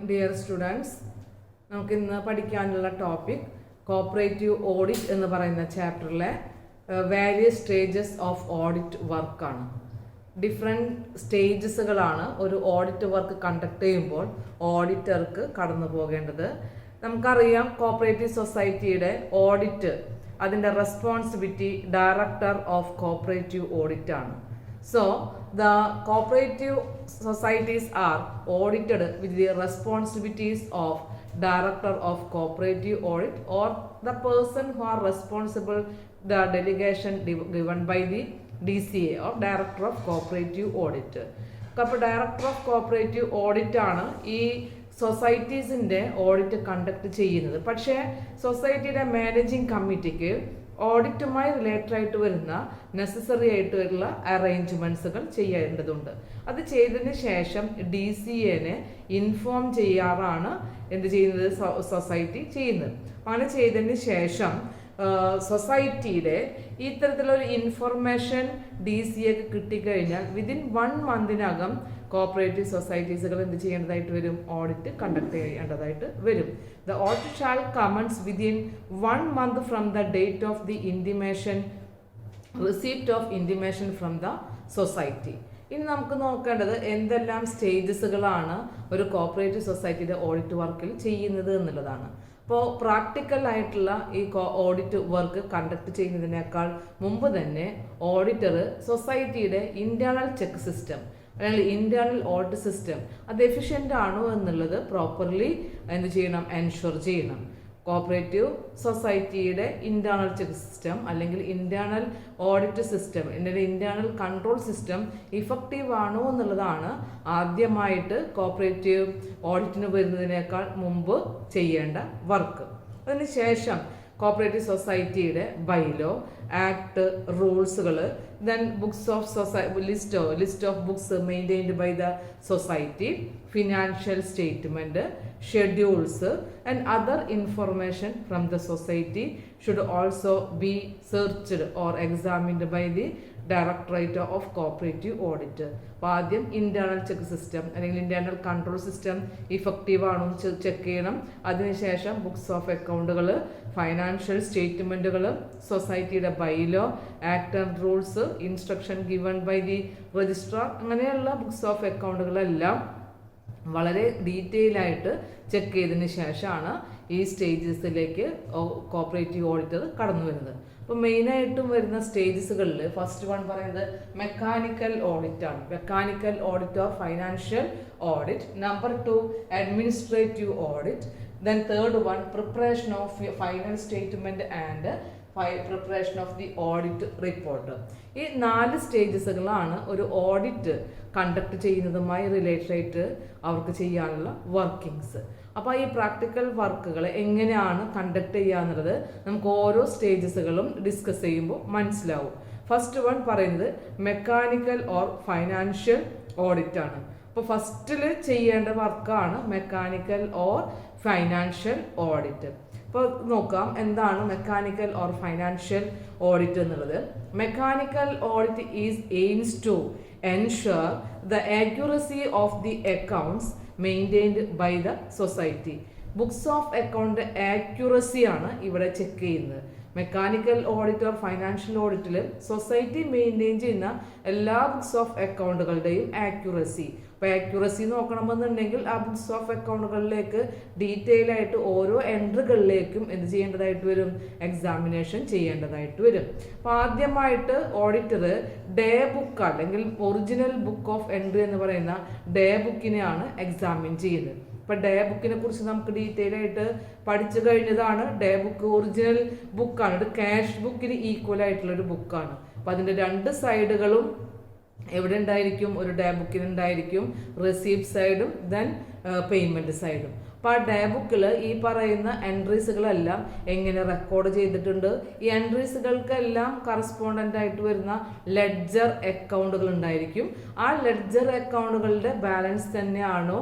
Dear students. നമുക്ക് ഇന്ന് പഠിക്കാനുള്ള ടോപ്പിക് കോപ്പറേറ്റീവ് ഓഡിറ്റ് എന്ന് പറയുന്ന ചാപ്റ്ററിലെ വേരിയസ് സ്റ്റേജസ് ഓഫ് ഓഡിറ്റ് വർക്കാണ്. ഡിഫറെൻറ്റ് സ്റ്റേജസുകളാണ് ഒരു ഓഡിറ്റ് വർക്ക് കണ്ടക്ട് ചെയ്യുമ്പോൾ ഓഡിറ്റർക്ക് കടന്നു പോകേണ്ടത്. നമുക്കറിയാം, കോപ്പറേറ്റീവ് സൊസൈറ്റിയുടെ ഓഡിറ്റ് അതിൻ്റെ responsibility director of cooperative audit ആണ്. So, the cooperative societies are audited with the responsibilities of director of cooperative audit or the person who are responsible the delegation given by the DCA or director of cooperative audit. അപ്പോൾ director of cooperative audit ആണ് ഈ സൊസൈറ്റീസിൻ്റെ audit conduct ചെയ്യുന്നത്. പക്ഷേ സൊസൈറ്റിയുടെ managing കമ്മിറ്റിക്ക് ഓഡിറ്റുമായി related ആയിട്ട് വരുന്ന necessary ആയിട്ടുള്ള അറേഞ്ച്മെൻറ്റ്സുകൾ ചെയ്യേണ്ടതുണ്ട്. അത് ചെയ്തതിന് ശേഷം DCAനെ ഇൻഫോം ചെയ്യാറാണ് എന്ത് ചെയ്യുന്നത്, സൊസൈറ്റി ചെയ്യുന്നത്. അങ്ങനെ ചെയ്തതിന് ശേഷം സൊസൈറ്റിയുടെ ഇത്തരത്തിലൊരു ഇൻഫർമേഷൻ DCAക്ക് കിട്ടിക്കഴിഞ്ഞാൽ വിതിൻ 1 മന്തിനകം കോപ്പറേറ്റീവ് സൊസൈറ്റീസുകൾ എന്ത് ചെയ്യേണ്ടതായിട്ട് വരും, ഓഡിറ്റ് കണ്ടക്ട് ചെയ്യേണ്ടതായിട്ട് വരും. The audit shall comments within 1 month from the date of the intimation receipt of intimation from the society. ഇനി നമുക്ക് നോക്കേണ്ടത് എന്തെല്ലാം സ്റ്റേജസുകളാണ് ഒരു കോപ്പറേറ്റീവ് സൊസൈറ്റിയുടെ ഓഡിറ്റ് വർക്കിൽ ചെയ്യുന്നത് എന്നുള്ളതാണ്. അപ്പോൾ പ്രാക്ടിക്കൽ ആയിട്ടുള്ള ഈ ഓഡിറ്റ് വർക്ക് കണ്ടക്ട് ചെയ്യുന്നതിനേക്കാൾ മുമ്പ് തന്നെ ഓഡിറ്റർ സൊസൈറ്റിയുടെ ഇന്റേണൽ ചെക്ക് സിസ്റ്റം അല്ലെങ്കിൽ ഇന്റേണൽ ഓഡിറ്റ് സിസ്റ്റം അത് എഫിഷ്യൻ്റ് ആണോ എന്നുള്ളത് പ്രോപ്പർലി എന്ത് ചെയ്യണം, എൻഷുർ ചെയ്യണം. കോപ്പറേറ്റീവ് സൊസൈറ്റിയുടെ ഇന്റേണൽ ചെക്ക് സിസ്റ്റം അല്ലെങ്കിൽ internal audit system, internal control system effective ആണോ എന്നുള്ളതാണ് ആദ്യമായിട്ട് കോപ്പറേറ്റീവ് ഓഡിറ്റിന് വരുന്നതിനേക്കാൾ മുമ്പ് ചെയ്യേണ്ട വർക്ക്. അതിനുശേഷം കോപ്പറേറ്റീവ് സൊസൈറ്റിയുടെ ബൈലോ, ആക്ട്, റൂൾസുകൾ, then books of list of books maintained by the society, financial statement, schedules and other information from the society should also be searched or examined by the Directorate of Cooperative Audit. അപ്പോൾ ആദ്യം internal check system അല്ലെങ്കിൽ internal control system effective ആണോ check ചെയ്യണം. അതിനുശേഷം books of അക്കൗണ്ടുകൾ, financial സ്റ്റേറ്റ്മെൻറ്റുകൾ, സൊസൈറ്റിയുടെ bylaw, act and rules, instruction given by the registrar, അങ്ങനെയുള്ള ബുക്സ് ഓഫ് അക്കൗണ്ടുകളെല്ലാം വളരെ ഡീറ്റെയിൽ ആയിട്ട് ചെക്ക് ചെയ്തതിന് ശേഷമാണ് ഈ സ്റ്റേജസിലേക്ക് കോപ്പറേറ്റീവ് ഓഡിറ്റർ കടന്നു വരുന്നത്. അപ്പോൾ മെയിനായിട്ടും വരുന്ന സ്റ്റേജസുകളിൽ ഫസ്റ്റ് വൺ പറയുന്നത് മെക്കാനിക്കൽ ഓഡിറ്റ് ആണ്. Mechanical audit or financial audit. Number 2 administrative audit. Then third one preparation of final statement and preparation of the audit report. ഈ 4 സ്റ്റേജസുകളാണ് ഒരു ഓഡിറ്റ് കണ്ടക്ട് ചെയ്യുന്നതുമായി റിലേറ്റഡ് ആയിട്ട് അവർക്ക് ചെയ്യാനുള്ള വർക്കിങ്സ്. അപ്പോൾ ഈ പ്രാക്ടിക്കൽ വർക്കുകൾ എങ്ങനെയാണ് കണ്ടക്ട് ചെയ്യുക എന്നുള്ളത് നമുക്ക് ഓരോ സ്റ്റേജസുകളും ഡിസ്കസ് ചെയ്യുമ്പോൾ മനസ്സിലാവും. ഫസ്റ്റ് വൺ പറയുന്നത് മെക്കാനിക്കൽ ഓർ ഫൈനാൻഷ്യൽ ഓഡിറ്റ് ആണ്. അപ്പോൾ ഫസ്റ്റിൽ ചെയ്യേണ്ട വർക്കാണ് മെക്കാനിക്കൽ ഓർ ഫൈനാൻഷ്യൽ ഓഡിറ്റ്. ഇപ്പോൾ നോക്കാം എന്താണ് മെക്കാനിക്കൽ ഓർ ഫൈനാൻഷ്യൽ ഓഡിറ്റ് എന്നുള്ളത്. Mechanical audit is aims to ensure the accuracy of the accounts maintained by the society. Books of account accuracy ആണ് ഇവിടെ ചെക്ക് ചെയ്യുന്നത്. മെക്കാനിക്കൽ ഓഡിറ്റ് ഓർ ഫൈനാൻഷ്യൽ ഓഡിറ്റിൽ society maintain ചെയ്യുന്ന എല്ലാ ബുക്സ് ഓഫ് അക്കൗണ്ടുകളുടെയും accuracy. അപ്പോൾ accuracy നോക്കണമെന്നുണ്ടെങ്കിൽ ആ ബുക്സ് ഓഫ് അക്കൗണ്ടുകളിലേക്ക് ഡീറ്റെയിൽ ആയിട്ട് ഓരോ എൻട്രികളിലേക്കും എന്ത് ചെയ്യേണ്ടതായിട്ട് വരും, എക്സാമിനേഷൻ ചെയ്യേണ്ടതായിട്ട് വരും. അപ്പോൾ ആദ്യമായിട്ട് ഓഡിറ്റർ ഡേ ബുക്ക് അല്ലെങ്കിൽ ഒറിജിനൽ ബുക്ക് ഓഫ് എൻട്രി എന്ന് പറയുന്ന ഡേ ബുക്കിനെയാണ് എക്സാമിൻ ചെയ്യുന്നത്. ഇപ്പം ഡേ ബുക്കിനെ കുറിച്ച് നമുക്ക് ഡീറ്റെയിൽ ആയിട്ട് പഠിച്ചു കഴിഞ്ഞതാണ്. ഡേ ബുക്ക് ഒറിജിനൽ ബുക്കാണ്, ഇത് ക്യാഷ് ബുക്കിന് ഈക്വൽ ആയിട്ടുള്ളൊരു ബുക്കാണ്. അപ്പം അതിൻ്റെ 2 സൈഡുകളും എവിടെ ഉണ്ടായിരിക്കും, ഒരു ഡേ ബുക്കിന് ഉണ്ടായിരിക്കും റെസീപ്റ്റ് സൈഡും ദെൻ പേയ്മെൻറ്റ് സൈഡും. അപ്പോൾ ആ ഡേ ബുക്കിൽ ഈ പറയുന്ന എൻട്രീസുകളെല്ലാം എങ്ങനെ റെക്കോർഡ് ചെയ്തിട്ടുണ്ട്, ഈ എൻട്രീസുകൾക്കെല്ലാം കറസ്പോണ്ടൻ്റ് ആയിട്ട് വരുന്ന ലെഡ്ജർ അക്കൗണ്ടുകൾ ഉണ്ടായിരിക്കും. ആ ലെഡ്ജർ അക്കൗണ്ടുകളുടെ ബാലൻസ് തന്നെയാണോ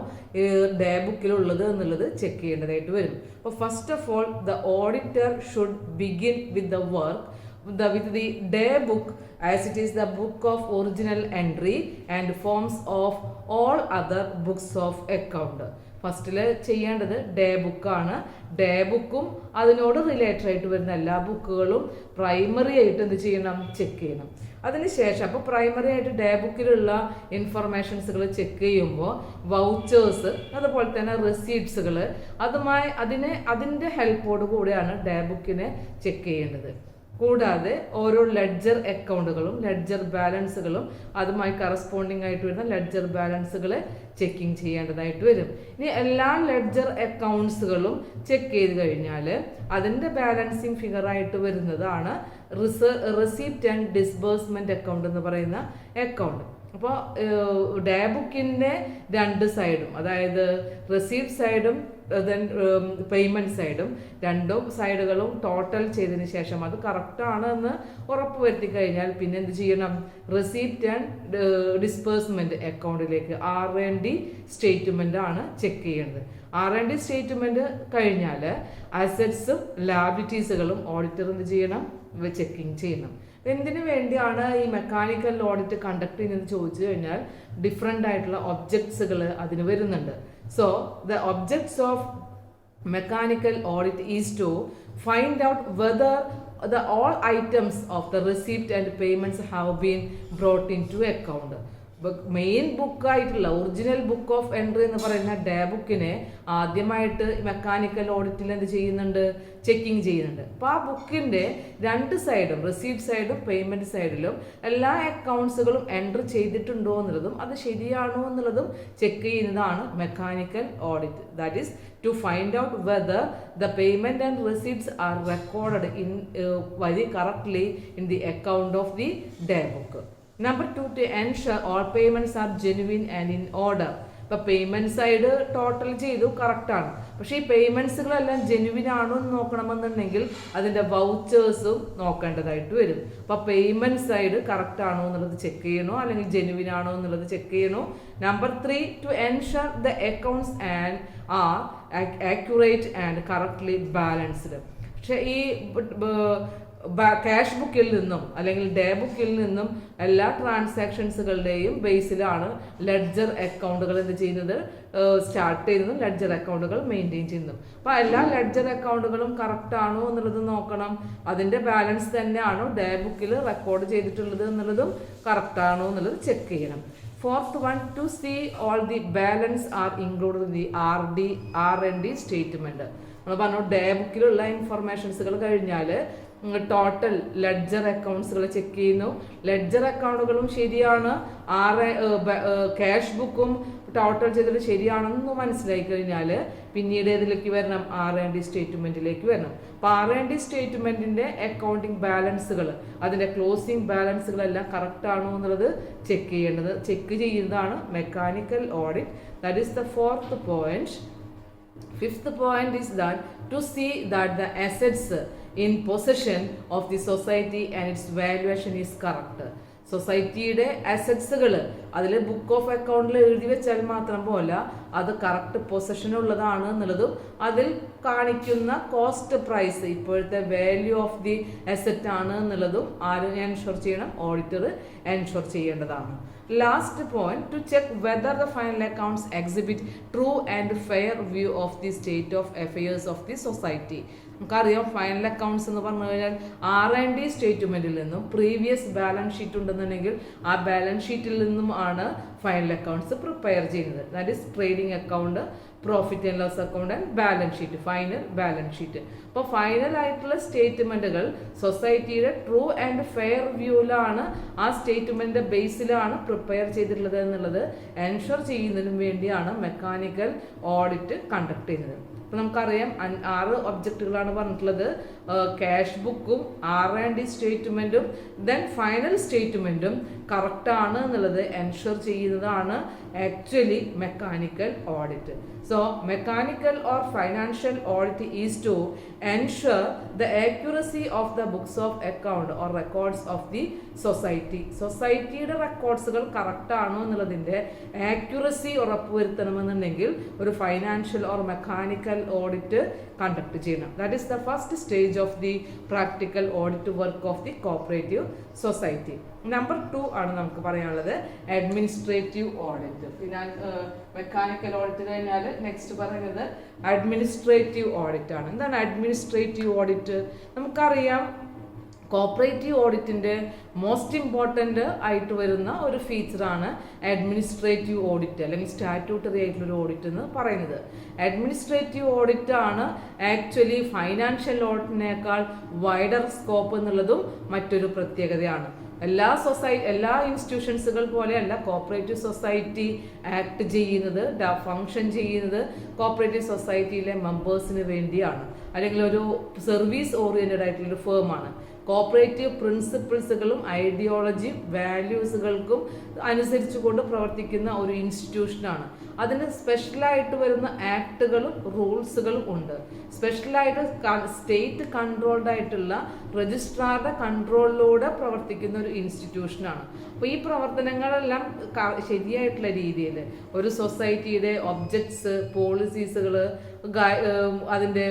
ഡേ ബുക്കിലുള്ളത് എന്നുള്ളത് ചെക്ക് ചെയ്യേണ്ടതായിട്ട് വരും. അപ്പോൾ first of all the auditor should begin with the work with the day book as it is the book of original entry and forms of all other books of account. ഫസ്റ്റിൽ ചെയ്യേണ്ടത് day ബുക്കാണ്. Day ബുക്കും അതിനോട് related ആയിട്ട് വരുന്ന എല്ലാ ബുക്കുകളും primary ആയിട്ട് എന്ത് ചെയ്യണം, ചെക്ക് ചെയ്യണം. അതിനുശേഷം അപ്പോൾ പ്രൈമറി ആയിട്ട് ഡേ ബുക്കിലുള്ള ഇൻഫർമേഷൻസുകൾ ചെക്ക് ചെയ്യുമ്പോൾ വൗച്ചേഴ്സ് അതുപോലെ തന്നെ റെസീപ്റ്റ്സുകൾ അതിൻ്റെ ഹെൽപ്പോട് കൂടിയാണ് ഡേ ബുക്കിനെ ചെക്ക് ചെയ്യേണ്ടത്. കൂടാതെ ഓരോ ലെഡ്ജർ അക്കൗണ്ടുകളും ലെഡ്ജർ ബാലൻസുകളും അതുമായി കറസ്പോണ്ടിങ് ആയിട്ട് വരുന്ന ലെഡ്ജർ ബാലൻസുകൾ ചെക്കിങ് ചെയ്യേണ്ടതായിട്ട് വരും. ഇനി എല്ലാ ലെഡ്ജർ അക്കൗണ്ട്സുകളും ചെക്ക് ചെയ്ത് കഴിഞ്ഞാൽ അതിൻ്റെ ബാലൻസിങ് ഫിഗറായിട്ട് വരുന്നതാണ് റെസിപ്റ്റ് ആൻഡ് ഡിസ്ബേഴ്സ്മെൻറ്റ് അക്കൗണ്ട് എന്ന് പറയുന്ന അക്കൗണ്ട്. അപ്പോൾ ഡേ ബുക്കിൻ്റെ രണ്ട് സൈഡും, അതായത് റെസീപ്റ്റ് സൈഡും പേയ്മെൻറ്റ് സൈഡും, രണ്ടും സൈഡുകളും ടോട്ടൽ ചെയ്തതിന് ശേഷം അത് കറക്റ്റാണ് എന്ന് ഉറപ്പ് വരുത്തി കഴിഞ്ഞാൽ പിന്നെ എന്ത് ചെയ്യണം, റെസീപ്റ്റ് ആൻഡ് ഡിസ്ബേഴ്സ്മെൻറ്റ് അക്കൗണ്ടിലേക്ക് R&D സ്റ്റേറ്റ്മെൻ്റ് ആണ് ചെക്ക് ചെയ്യേണ്ടത്. R&D സ്റ്റേറ്റ്മെൻറ്റ് കഴിഞ്ഞാൽ അസറ്റ്സും ലാബിലിറ്റീസുകളും ഓഡിറ്റർ എന്ത് ചെയ്യണം, ചെക്കിങ് ചെയ്യണം. എന്തിനു വേണ്ടിയാണ് ഈ മെക്കാനിക്കൽ ഓഡിറ്റ് കണ്ടക്ട് ചെയ്യുന്നത് ചോദിച്ചു കഴിഞ്ഞാൽ ഡിഫറെൻ്റ് ആയിട്ടുള്ള ഒബ്ജക്ട്സുകൾ അതിന് വരുന്നുണ്ട്. So the objects of mechanical audit is to find out whether the all items of the receipt and payments have been brought into account. Main ബുക്കായിട്ടുള്ള ഒറിജിനൽ ബുക്ക് ഓഫ് എൻട്രി എന്ന് പറയുന്ന ഡേ ബുക്കിനെ ആദ്യമായിട്ട് mechanical ഓഡിറ്റിൽ എന്ത് ചെയ്യുന്നുണ്ട്, checking ചെയ്യുന്നുണ്ട്. അപ്പോൾ ആ ബുക്കിൻ്റെ രണ്ട് സൈഡും, റെസീപ്റ്റ് സൈഡും പേയ്മെൻറ്റ് സൈഡിലും എല്ലാ അക്കൗണ്ട്സുകളും എൻട്രി ചെയ്തിട്ടുണ്ടോ എന്നുള്ളതും അത് ശരിയാണോ എന്നുള്ളതും ചെക്ക് ചെയ്യുന്നതാണ് mechanical audit. That is to find out whether the payment and receipts are recorded in very correctly in the account of the day book. Number 2, to ensure all payments are genuine and in order. ഇപ്പോൾ payment side total ചെയ്തു, കറക്റ്റാണ്. പക്ഷേ ഈ പേയ്മെൻറ്റ്സുകളെല്ലാം genuine ആണോ എന്ന് നോക്കണമെന്നുണ്ടെങ്കിൽ അതിൻ്റെ വൗച്ചേഴ്സും നോക്കേണ്ടതായിട്ട് വരും. അപ്പോൾ പേയ്മെൻറ്റ് സൈഡ് കറക്റ്റ് ആണോ എന്നുള്ളത് ചെക്ക് ചെയ്യണോ, അല്ലെങ്കിൽ ജെനുവിൻ ആണോ എന്നുള്ളത് ചെക്ക് ചെയ്യണോ. Number 3, to ensure the accounts and are accurate and correctly balanced. പക്ഷേ ഈ ക്യാഷ് ബുക്കിൽ നിന്നും അല്ലെങ്കിൽ ഡേ ബുക്കിൽ നിന്നും എല്ലാ ട്രാൻസാക്ഷൻസുകളുടെയും ബേസിലാണ് ലെഡ്ജർ അക്കൗണ്ടുകൾ എന്ത് ചെയ്യുന്നത്, സ്റ്റാർട്ട് ചെയ്യുന്നതും ലെഡ്ജർ അക്കൗണ്ടുകൾ മെയിൻറ്റെയിൻ ചെയ്യുന്നതും. അപ്പോൾ എല്ലാ ലെഡ്ജർ അക്കൗണ്ടുകളും കറക്റ്റ് ആണോ എന്നുള്ളത് നോക്കണം. അതിൻ്റെ ബാലൻസ് തന്നെയാണോ ഡേ ബുക്കിൽ റെക്കോർഡ് ചെയ്തിട്ടുള്ളത് എന്നുള്ളതും കറക്റ്റ് ആണോ എന്നുള്ളത് ചെക്ക് ചെയ്യണം. Fourth one, to see all the balance are include in the R&D statement. നമ്മൾ പറഞ്ഞു ഡേ ബുക്കിലുള്ള ഇൻഫർമേഷൻസുകൾ കഴിഞ്ഞാൽ ടോട്ടൽ ലെഡ്ജർ അക്കൗണ്ട്സുകൾ ചെക്ക് ചെയ്യുന്നു. ലെഡ്ജർ അക്കൗണ്ടുകളും ശരിയാണ്, ക്യാഷ് ബുക്കും ടോട്ടൽ ചെയ്തിട്ട് ശരിയാണെന്ന് മനസ്സിലായി കഴിഞ്ഞാൽ പിന്നീട് ഇതിലേക്ക് വരണം, R&D സ്റ്റേറ്റ്മെൻറ്റിലേക്ക് വരണം. അപ്പോൾ R&D സ്റ്റേറ്റ്മെൻറ്റിൻ്റെ അക്കൗണ്ടിങ് ബാലൻസുകൾ, അതിൻ്റെ ക്ലോസിംഗ് ബാലൻസുകളെല്ലാം കറക്റ്റ് ആണോ എന്നുള്ളത് ചെക്ക് ചെയ്യുന്നതാണ് mechanical audit. That is the fourth point. Fifth point is that to see that the assets in possession of the society and its valuation is correct. സൊസൈറ്റിയുടെ അസറ്റ്സുകൾ അതിൽ book of അക്കൗണ്ടിൽ എഴുതി വെച്ചാൽ മാത്രം പോലെ അത് കറക്റ്റ് പൊസഷനുള്ളതാണ് എന്നുള്ളതും അതിൽ കാണിക്കുന്ന കോസ്റ്റ് പ്രൈസ്, ഇപ്പോഴത്തെ വാല്യൂ ഓഫ് ദി അസറ്റ് ആണ് എന്നുള്ളതും ആര് എൻഷുർ ചെയ്യണം, ഓഡിറ്റർ എൻഷുർ ചെയ്യേണ്ടതാണ്. Last point, to check whether the final accounts exhibit true and fair view of the state of affairs of the society. നമുക്കറിയാം ഫൈനൽ അക്കൗണ്ട്സ് എന്ന് പറഞ്ഞു കഴിഞ്ഞാൽ R&D സ്റ്റേറ്റ്മെൻറ്റിൽ നിന്നും പ്രീവിയസ് ബാലൻസ് ഷീറ്റ് ഉണ്ടെന്നുണ്ടെങ്കിൽ ആ ബാലൻസ് ഷീറ്റിൽ നിന്നും ആണ് ഫൈനൽ അക്കൗണ്ട്സ് പ്രിപ്പയർ ചെയ്യുന്നത്. That is trading account, profit and loss account and balance sheet, final balance sheet. അപ്പോൾ ഫൈനൽ ആയിട്ടുള്ള സ്റ്റേറ്റ്മെൻറ്റുകൾ സൊസൈറ്റിയുടെ ട്രൂ ആൻഡ് ഫെയർ വ്യൂവിലാണ്, ആ സ്റ്റേറ്റ്മെൻറ്റിൻ്റെ ബേസിലാണ് പ്രിപ്പയർ ചെയ്തിട്ടുള്ളത് എന്നുള്ളത് എൻഷുർ ചെയ്യുന്നതിന് വേണ്ടിയാണ് മെക്കാനിക്കൽ ഓഡിറ്റ് കണ്ടക്ട് ചെയ്യുന്നത്. അപ്പോൾ നമുക്കറിയാം 6 ഒബ്ജക്റ്റുകളാണ് പറഞ്ഞിട്ടുള്ളത്. ക്യാഷ് ബുക്കും R&D സ്റ്റേറ്റ്മെൻറ്റും ദെൻ ഫൈനൽ സ്റ്റേറ്റ്മെൻറ്റും കറക്റ്റാണ് എന്നുള്ളത് എൻഷുർ ചെയ്യുന്നതാണ് actually mechanical audit. So mechanical or financial audit is to ensure the accuracy of the books of account or records of the society. സൊസൈറ്റിയുടെ റെക്കോർഡ്സുകൾ correct ആണോ എന്നുള്ളതിൻ്റെ ആക്യുറസി ഉറപ്പുവരുത്തണമെന്നുണ്ടെങ്കിൽ ഒരു financial or mechanical audit conduct ചെയ്യണം. That is the first stage of the practical audit work of the cooperative society. Number 2 ആണ് നമുക്ക് പറയാനുള്ളത് administrative audit. പിന്നെ മെക്കാനിക്കൽ ഓഡിറ്റ് കഴിഞ്ഞാൽ നെക്സ്റ്റ് പറയുന്നത് അഡ്മിനിസ്ട്രേറ്റീവ് ഓഡിറ്റ് ആണ്. എന്താണ് അഡ്മിനിസ്ട്രേറ്റീവ് ഓഡിറ്റ്? നമുക്കറിയാം കോപ്പറേറ്റീവ് ഓഡിറ്റിൻ്റെ മോസ്റ്റ് ഇമ്പോർട്ടൻ്റ് ആയിട്ട് വരുന്ന ഒരു ഫീച്ചറാണ് അഡ്മിനിസ്ട്രേറ്റീവ് ഓഡിറ്റ് അല്ലെങ്കിൽ സ്റ്റാറ്റ്യൂട്ടറി ആയിട്ടുള്ളൊരു ഓഡിറ്റ് എന്ന് പറയുന്നത്. അഡ്മിനിസ്ട്രേറ്റീവ് ഓഡിറ്റ് ആണ് ആക്ച്വലി ഫൈനാൻഷ്യൽ ഓഡിറ്റിനേക്കാൾ വൈഡർ സ്കോപ്പ് എന്നുള്ളതും മറ്റൊരു പ്രത്യേകതയാണ്. എല്ലാ ഇൻസ്റ്റിറ്റ്യൂഷൻസുകൾ പോലെയല്ല കോപ്പറേറ്റീവ് സൊസൈറ്റി ആക്ട് ചെയ്യുന്നത്, ഫങ്ഷൻ ചെയ്യുന്നത് കോപ്പറേറ്റീവ് സൊസൈറ്റിയിലെ മെമ്പേഴ്സിന് വേണ്ടിയാണ്, അല്ലെങ്കിൽ ഒരു സർവീസ് ഓറിയൻറ്റഡ് ആയിട്ടുള്ളൊരു ഫേമാണ്. കോപ്പറേറ്റീവ് പ്രിൻസിപ്പിൾസുകളും ഐഡിയോളജിയും വാല്യൂസുകൾക്കും അനുസരിച്ചുകൊണ്ട് പ്രവർത്തിക്കുന്ന ഒരു ഇൻസ്റ്റിറ്റ്യൂഷനാണ്. അതിന് സ്പെഷ്യലായിട്ട് വരുന്ന ആക്ടുകളും റൂൾസുകളും ഉണ്ട്. സ്പെഷ്യലായിട്ട് സ്റ്റേറ്റ് കൺട്രോൾഡ് ആയിട്ടുള്ള രജിസ്ട്രാറുടെ കൺട്രോളിലൂടെ പ്രവർത്തിക്കുന്ന ഒരു ഇൻസ്റ്റിറ്റ്യൂഷനാണ്. അപ്പോൾ ഈ പ്രവർത്തനങ്ങളെല്ലാം ശരിയായിട്ടുള്ള രീതിയിൽ ഒരു സൊസൈറ്റിയുടെ ഒബ്ജക്ട്സ്, പോളിസീസുകൾ, അതിൻ്റെ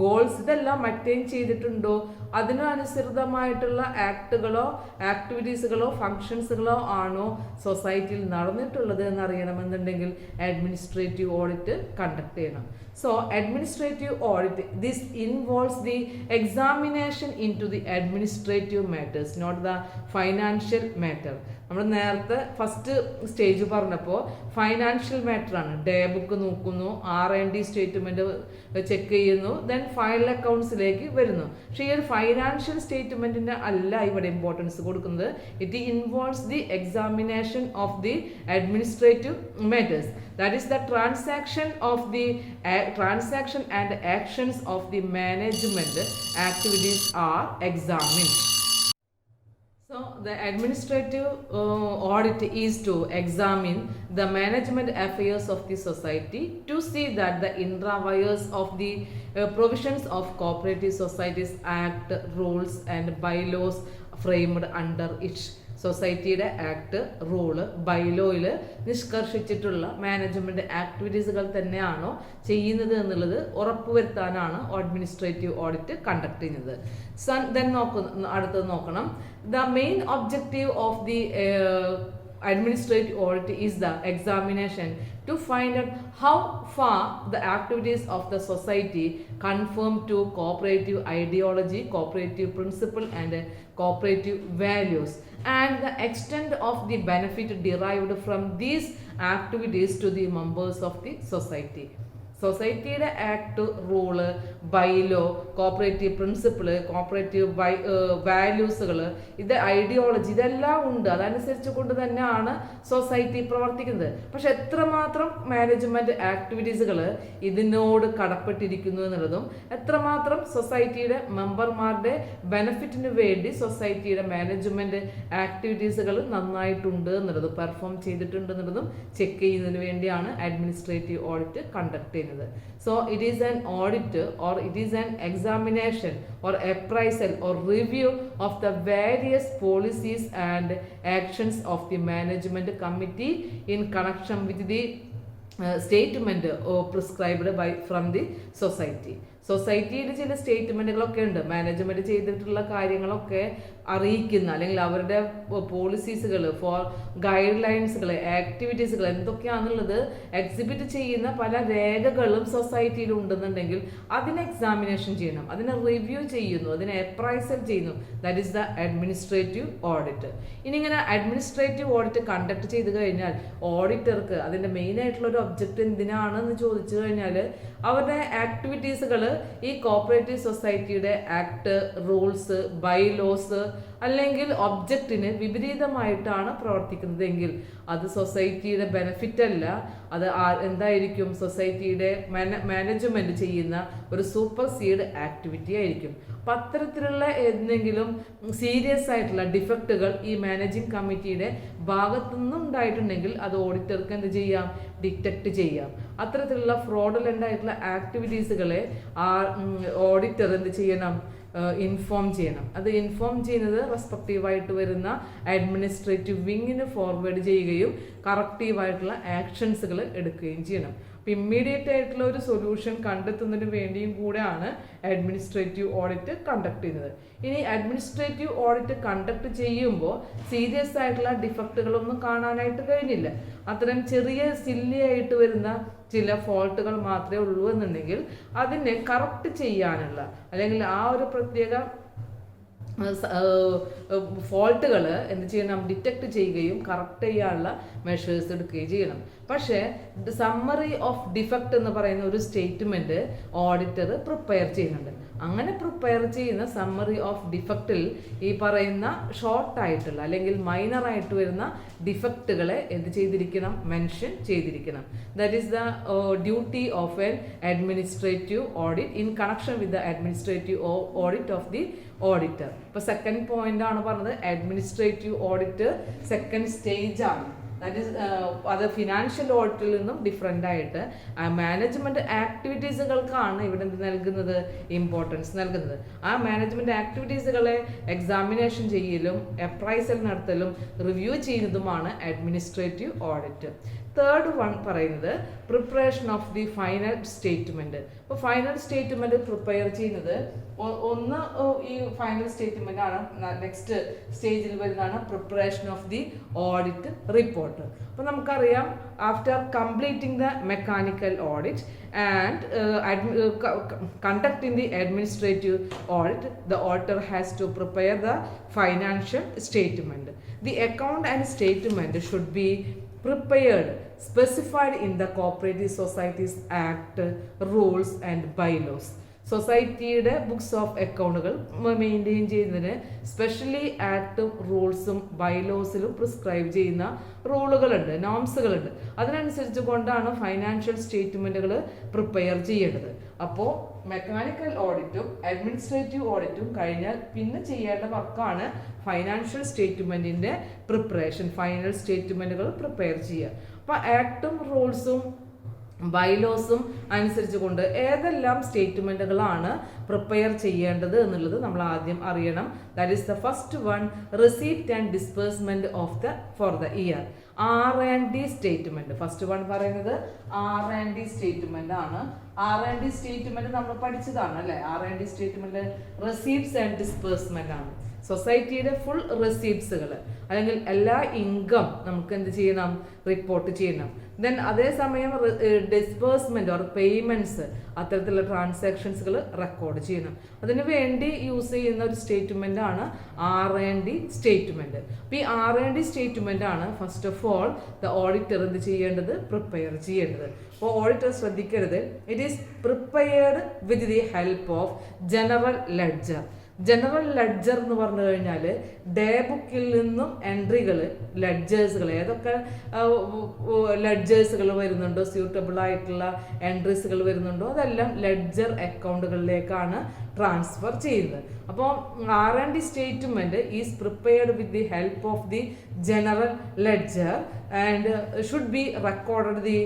ഗോൾസ് ഇതെല്ലാം അറ്റൈൻ ചെയ്തിട്ടുണ്ടോ, അതിനനുസൃതമായിട്ടുള്ള ആക്ടുകളോ ആക്ടിവിറ്റീസുകളോ ഫങ്ഷൻസുകളോ ആണോ സൊസൈറ്റിയിൽ നടന്നിട്ടുള്ളത് എന്നറിയണമെന്നുണ്ടെങ്കിൽ അഡ്മിനിസ്ട്രേറ്റീവ് ഓഡിറ്റ് കണ്ടക്ട് ചെയ്യണം. So administrative audit, this involves the examination into the administrative matters, not the financial matter. നമ്മൾ നേരത്തെ ഫസ്റ്റ് സ്റ്റേജ് പറഞ്ഞപ്പോൾ ഫൈനാൻഷ്യൽ മാറ്ററാണ്. ഡേ ബുക്ക് നോക്കുന്നു, R&D സ്റ്റേറ്റ്മെൻറ്റ് ചെക്ക് ചെയ്യുന്നു, ദെൻ ഫൈനൽ അക്കൗണ്ട്സിലേക്ക് വരുന്നു. പക്ഷേ ഈ ഒരു ഫൈനാൻഷ്യൽ സ്റ്റേറ്റ്മെൻറ്റിന് അല്ല ഇവിടെ ഇമ്പോർട്ടൻസ് കൊടുക്കുന്നത്. It involves the examination of the administrative matters. That is the transaction and actions of the management activities are examined. So the administrative audit is to examine the management affairs of the society to see that the intra-vires of the provisions of Cooperative Societies Act, rules and bylaws framed under it. സൊസൈറ്റിയുടെ act, rule, ബൈലോയിൽ നിഷ്കർഷിച്ചിട്ടുള്ള management ആക്ടിവിറ്റീസുകൾ തന്നെയാണോ ചെയ്യുന്നത് എന്നുള്ളത് ഉറപ്പുവരുത്താനാണ് administrative audit conduct ചെയ്യുന്നത്. അടുത്തത് നോക്കണം. The main objective of the administrative audit is the examination to find out how far the activities of the society conform to cooperative ideology, cooperative principle and cooperative values, and the extent of the benefit derived from these activities to the members of the society. സൊസൈറ്റിയുടെ act, rule, bylaw, cooperative principle, cooperative വാല്യൂസുകൾ, ഇത് ideology, ഇതെല്ലാം ഉണ്ട്. അതനുസരിച്ച് കൊണ്ട് തന്നെയാണ് society പ്രവർത്തിക്കുന്നത്. പക്ഷെ എത്രമാത്രം മാനേജ്മെൻറ്റ് ആക്ടിവിറ്റീസുകൾ ഇതിനോട് കടപ്പെട്ടിരിക്കുന്നു എന്നുള്ളതും എത്രമാത്രം സൊസൈറ്റിയുടെ മെമ്പർമാരുടെ ബെനിഫിറ്റിന് വേണ്ടി സൊസൈറ്റിയുടെ മാനേജ്മെൻറ്റ് ആക്ടിവിറ്റീസുകൾ നന്നായിട്ടുണ്ട് എന്നുള്ളതും പെർഫോം ചെയ്തിട്ടുണ്ട് എന്നുള്ളതും ചെക്ക് ചെയ്യുന്നതിന് വേണ്ടിയാണ് അഡ്മിനിസ്ട്രേറ്റീവ് ഓഡിറ്റ് കണ്ടക്ട് ചെയ്യുന്നത്. So it is an audit or it is an examination or appraisal or review of the various policies and actions of the management committee in connection with the statement prescribed from the society. സൊസൈറ്റിയിൽ ചില സ്റ്റേറ്റ്മെൻറ്റുകളൊക്കെ ഉണ്ട്, management ചെയ്തിട്ടുള്ള കാര്യങ്ങളൊക്കെ അറിയിക്കുന്ന അല്ലെങ്കിൽ അവരുടെ പോളിസീസുകൾ, guide ലൈൻസുകൾ, ആക്ടിവിറ്റീസുകൾ എന്തൊക്കെയാണെന്നുള്ളത് exhibit ചെയ്യുന്ന പല രേഖകളും സൊസൈറ്റിയിൽ ഉണ്ടെന്നുണ്ടെങ്കിൽ അതിനെ എക്സാമിനേഷൻ ചെയ്യണം, അതിനെ റിവ്യൂ ചെയ്യുന്നു, അതിനെ അപ്രൈസൽ ചെയ്യുന്നു. That is the administrative audit. ഇനി ഇങ്ങനെ അഡ്മിനിസ്ട്രേറ്റീവ് ഓഡിറ്റ് കണ്ടക്ട് ചെയ്ത് കഴിഞ്ഞാൽ ഓഡിറ്റർക്ക് അതിൻ്റെ മെയിനായിട്ടുള്ള ഒരു ഒബ്ജക്റ്റ് എന്തിനാണെന്ന് ചോദിച്ചു കഴിഞ്ഞാൽ അവരുടെ ആക്ടിവിറ്റീസുകൾ ഈ കോപ്പറേറ്റീവ് സൊസൈറ്റിയുടെ ആക്ട്, റൂൾസ്, ബൈലോസ് അല്ലെങ്കിൽ ഒബ്ജക്റ്റിന് വിപരീതമായിട്ടാണ് പ്രവർത്തിക്കുന്നതെങ്കിൽ അത് സൊസൈറ്റിയുടെ ബെനിഫിറ്റ് അല്ല, അത് എന്തായിരിക്കും, സൊസൈറ്റിയുടെ മാനേജ്മെൻറ്റ് ചെയ്യുന്ന ഒരു സൂപ്പർസീഡ് ആക്ടിവിറ്റി ആയിരിക്കും. അപ്പം അത്തരത്തിലുള്ള എന്തെങ്കിലും സീരിയസ് ആയിട്ടുള്ള ഡിഫക്റ്റുകൾ ഈ മാനേജിംഗ് കമ്മിറ്റിയുടെ ഭാഗത്തുനിന്നും ഉണ്ടായിട്ടുണ്ടെങ്കിൽ അത് ഓഡിറ്റർക്ക് എന്ത് ചെയ്യാം, ഡിറ്റക്റ്റ് ചെയ്യാം. അത്തരത്തിലുള്ള ഫ്രോഡുലൻ്റ് ആയിട്ടുള്ള ആക്ടിവിറ്റീസുകളെ ഓഡിറ്റർ എന്ത് ചെയ്യണം, ഇൻഫോം ചെയ്യണം. അത് ഇൻഫോം ചെയ്യുന്നത് റെസ്പെക്റ്റീവായിട്ട് വരുന്ന അഡ്മിനിസ്ട്രേറ്റീവ് വിങ്ങിന് ഫോർവേഡ് ചെയ്യുകയും കറക്റ്റീവായിട്ടുള്ള ആക്ഷൻസുകൾ എടുക്കുകയും ചെയ്യണം. അപ്പം ഇമ്മീഡിയറ്റ് ആയിട്ടുള്ള ഒരു സൊല്യൂഷൻ കണ്ടെത്തുന്നതിന് വേണ്ടിയും കൂടെയാണ് അഡ്മിനിസ്ട്രേറ്റീവ് ഓഡിറ്റ് കണ്ടക്ട് ചെയ്യുന്നത്. ഇനി അഡ്മിനിസ്ട്രേറ്റീവ് ഓഡിറ്റ് കണ്ടക്ട് ചെയ്യുമ്പോൾ സീരിയസ് ആയിട്ടുള്ള ഡിഫക്റ്റുകളൊന്നും കാണാനായിട്ട് കഴിഞ്ഞില്ല. അത്തരം ചെറിയ സില്ലി ആയിട്ട് വരുന്ന ചില ഫോൾട്ടുകൾ മാത്രമേ ഉള്ളൂ എന്നുണ്ടെങ്കിൽ അതിനെ കറക്റ്റ് ചെയ്യാനുള്ള അല്ലെങ്കിൽ ആ ഒരു പ്രത്യേക ഫോൾട്ടുകൾ എന്ത് ചെയ്യണം, ഡിറ്റക്ട് ചെയ്യുകയും കറക്റ്റ് ചെയ്യാനുള്ള മെഷേഴ്സ് എടുക്കുകയും ചെയ്യണം. പക്ഷേ സമ്മറി ഓഫ് ഡിഫക്റ്റ് എന്ന് പറയുന്ന ഒരു സ്റ്റേറ്റ്മെന്റ് ഓഡിറ്റർ പ്രിപ്പയർ ചെയ്യുന്നുണ്ട്. അങ്ങനെ പ്രിപ്പയർ ചെയ്യുന്ന സമ്മറി ഓഫ് ഡിഫക്റ്റിൽ ഈ പറയുന്ന ഷോർട്ട് ആയിട്ടുള്ള അല്ലെങ്കിൽ മൈനർ ആയിട്ട് വരുന്ന ഡിഫക്റ്റുകളെ എന്ത് ചെയ്തിരിക്കണം, മെൻഷൻ ചെയ്തിരിക്കണം. That is the duty of N administrative audit in connection with the administrative audit of the auditor. ഇപ്പൊ സെക്കൻഡ് പോയിന്റ് ആണ് പറഞ്ഞത്, അഡ്മിനിസ്ട്രേറ്റീവ് ഓഡിറ്റ് സെക്കൻഡ് സ്റ്റേജ് ആണ്. ദാറ്റ് ഈസ് അത് ഫിനാൻഷ്യൽ ഓഡിറ്റിൽ നിന്നും ഡിഫറെൻ്റ് ആയിട്ട് മാനേജ്മെന്റ് ആക്ടിവിറ്റീസുകൾക്കാണ് ഇവിടെ എന്ത് നൽകുന്നത്, ഇമ്പോർട്ടൻസ് നൽകുന്നത്. ആ മാനേജ്മെന്റ് ആക്ടിവിറ്റീസുകളെ എക്സാമിനേഷൻ ചെയ്യലും അപ്രൈസൽ നടത്തലും റിവ്യൂ ചെയ്യുന്നതുമാണ് അഡ്മിനിസ്ട്രേറ്റീവ് ഓഡിറ്റ്. തേർഡ് വൺ പറയുന്നത് preparation of the final statement. അപ്പോൾ ഫൈനൽ സ്റ്റേറ്റ്മെന്റ് പ്രിപ്പയർ ചെയ്യുന്നത് ഒന്ന് ഈ ഫൈനൽ സ്റ്റേറ്റ്മെന്റ് ആണ്. നെക്സ്റ്റ് സ്റ്റേജിൽ വരുന്നതാണ് preparation of the audit report. അപ്പോൾ നമുക്കറിയാം, after completing the mechanical audit and conducting the administrative audit, the auditor has to prepare the financial statement. The account and statement should be prepared specified in the Cooperative Societies Act, rules and bylaws. സൊസൈറ്റിയുടെ books of അക്കൗണ്ടുകൾ maintain ചെയ്യുന്നതിന് specially ആക്ടും റൂൾസും ബൈലോസിലും prescribe ചെയ്യുന്ന റൂളുകളുണ്ട്, നോംസുകളുണ്ട്. അതിനനുസരിച്ച് കൊണ്ടാണ് financial സ്റ്റേറ്റ്മെൻറ്റുകൾ prepare ചെയ്യേണ്ടത്. അപ്പോൾ mechanical ഓഡിറ്റും administrative ഓഡിറ്റും കഴിഞ്ഞാൽ പിന്നെ ചെയ്യേണ്ട വർക്കാണ് ഫൈനാൻഷ്യൽ സ്റ്റേറ്റ്മെൻറ്റിൻ്റെ പ്രിപ്പറേഷൻ, ഫൈനൽ സ്റ്റേറ്റ്മെൻറ്റുകൾ പ്രിപ്പയർ ചെയ്യുക. അപ്പോൾ ആക്ടും റൂൾസും ബൈലോസും അനുസരിച്ച് കൊണ്ട് ഏതെല്ലാം സ്റ്റേറ്റ്മെൻറ്റുകളാണ് പ്രിപ്പയർ ചെയ്യേണ്ടത് എന്നുള്ളത് നമ്മൾ ആദ്യം അറിയണം. That is the first one, receipt and disbursement of the for the year. R&D statement first one പറയുന്നത് R&D സ്റ്റേറ്റ്മെന്റ് ആണ്. R&D സ്റ്റേറ്റ്മെന്റ് നമ്മൾ പഠിച്ചതാണ് അല്ലേ. R&D statement receipts and disbursement ആണ്. സൊസൈറ്റിയുടെ ഫുൾ റിസീപ്റ്റ്സുകൾ അല്ലെങ്കിൽ എല്ലാ ഇൻകം നമുക്ക് എന്ത് ചെയ്യണം, റിപ്പോർട്ട് ചെയ്യണം. ദെൻ അതേസമയം ഡിസ്ബേഴ്സ്മെന്റ് ഓർ പേയ്മെന്റ്സ് അത്തരത്തിലുള്ള ട്രാൻസാക്ഷൻസുകൾ റെക്കോർഡ് ചെയ്യണം. അതിനു വേണ്ടി യൂസ് ചെയ്യുന്ന ഒരു സ്റ്റേറ്റ്മെന്റ് ആണ് R&D സ്റ്റേറ്റ്മെന്റ്. അപ്പോൾ ഈ R&D സ്റ്റേറ്റ്മെന്റ് ആണ് first of all the auditor എന്ത് ചെയ്യേണ്ടത്, പ്രിപ്പയർ ചെയ്യേണ്ടത്. അപ്പോൾ ഓഡിറ്റർ ശ്രദ്ധിക്കരുത്, it is prepared with the help of general ledger. General ledger എന്ന് പറഞ്ഞു കഴിഞ്ഞാൽ ഡേ ബുക്കിൽ നിന്നും എൻട്രികൾ, ലെഡ്ജേഴ്സുകൾ, ഏതൊക്കെ ലെഡ്ജേഴ്സുകൾ വരുന്നുണ്ടോ, സ്യൂട്ടബിൾ ആയിട്ടുള്ള എൻട്രീസുകൾ വരുന്നുണ്ടോ, അതെല്ലാം ലെഡ്ജർ അക്കൗണ്ടുകളിലേക്കാണ് ട്രാൻസ്ഫർ ചെയ്യുന്നത്. അപ്പോൾ R&D statement is prepared with the help of the general ledger and should be recorded the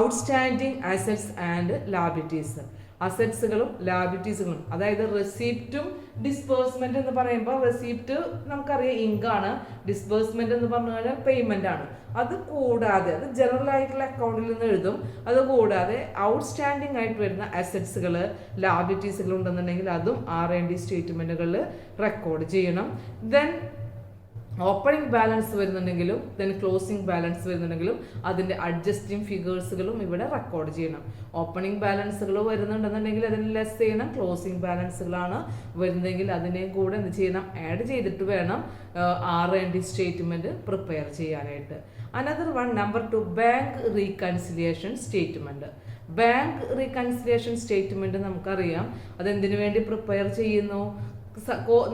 outstanding assets and liabilities. അസറ്റ്സുകളും ലാബിലിറ്റീസുകളും, അതായത് റെസിപ്റ്റും ഡിസ്ബേഴ്സ്മെന്റ് എന്ന് പറയുമ്പോൾ റെസിപ്റ്റ് നമുക്കറിയാം ഇങ്കാണ്, ഡിസ്ബേഴ്സ്മെന്റ് എന്ന് പറഞ്ഞു കഴിഞ്ഞാൽ പേയ്മെന്റ് ആണ്. അത് കൂടാതെ അത് ജനറൽ ആയിട്ടുള്ള അക്കൗണ്ടിൽ നിന്ന് എഴുതും. അതുകൂടാതെ ഔട്ട്സ്റ്റാൻഡിങ് ആയിട്ട് വരുന്ന അസറ്റ്സുകൾ, ലാബിലിറ്റീസുകൾ ഉണ്ടെന്നുണ്ടെങ്കിൽ അതും R&D സ്റ്റേറ്റ്മെന്റുകളിൽ റെക്കോർഡ് ചെയ്യണം. ദെൻ ഓപ്പണിംഗ് ബാലൻസ് വരുന്നുണ്ടെങ്കിലും ദെൻ ക്ലോസിംഗ് ബാലൻസ് വരുന്നുണ്ടെങ്കിലും അതിൻ്റെ അഡ്ജസ്റ്റിംഗ് ഫിഗേഴ്സുകളും ഇവിടെ റെക്കോർഡ് ചെയ്യണം. ഓപ്പണിംഗ് ബാലൻസുകൾ വരുന്നുണ്ടെന്നുണ്ടെങ്കിൽ അതിന് ലെസ് ചെയ്യണം. ക്ലോസിംഗ് ബാലൻസുകളാണ് വരുന്നതെങ്കിൽ അതിനെ കൂടെ എന്ത് ചെയ്യണം, ആഡ് ചെയ്തിട്ട് വേണം R&D സ്റ്റേറ്റ്മെന്റ് പ്രിപ്പയർ ചെയ്യാനായിട്ട്. Another one, number 2, bank reconciliation statement. Bank reconciliation statement നമുക്കറിയാം അതെന്തിനു വേണ്ടി പ്രിപ്പയർ ചെയ്യുന്നു.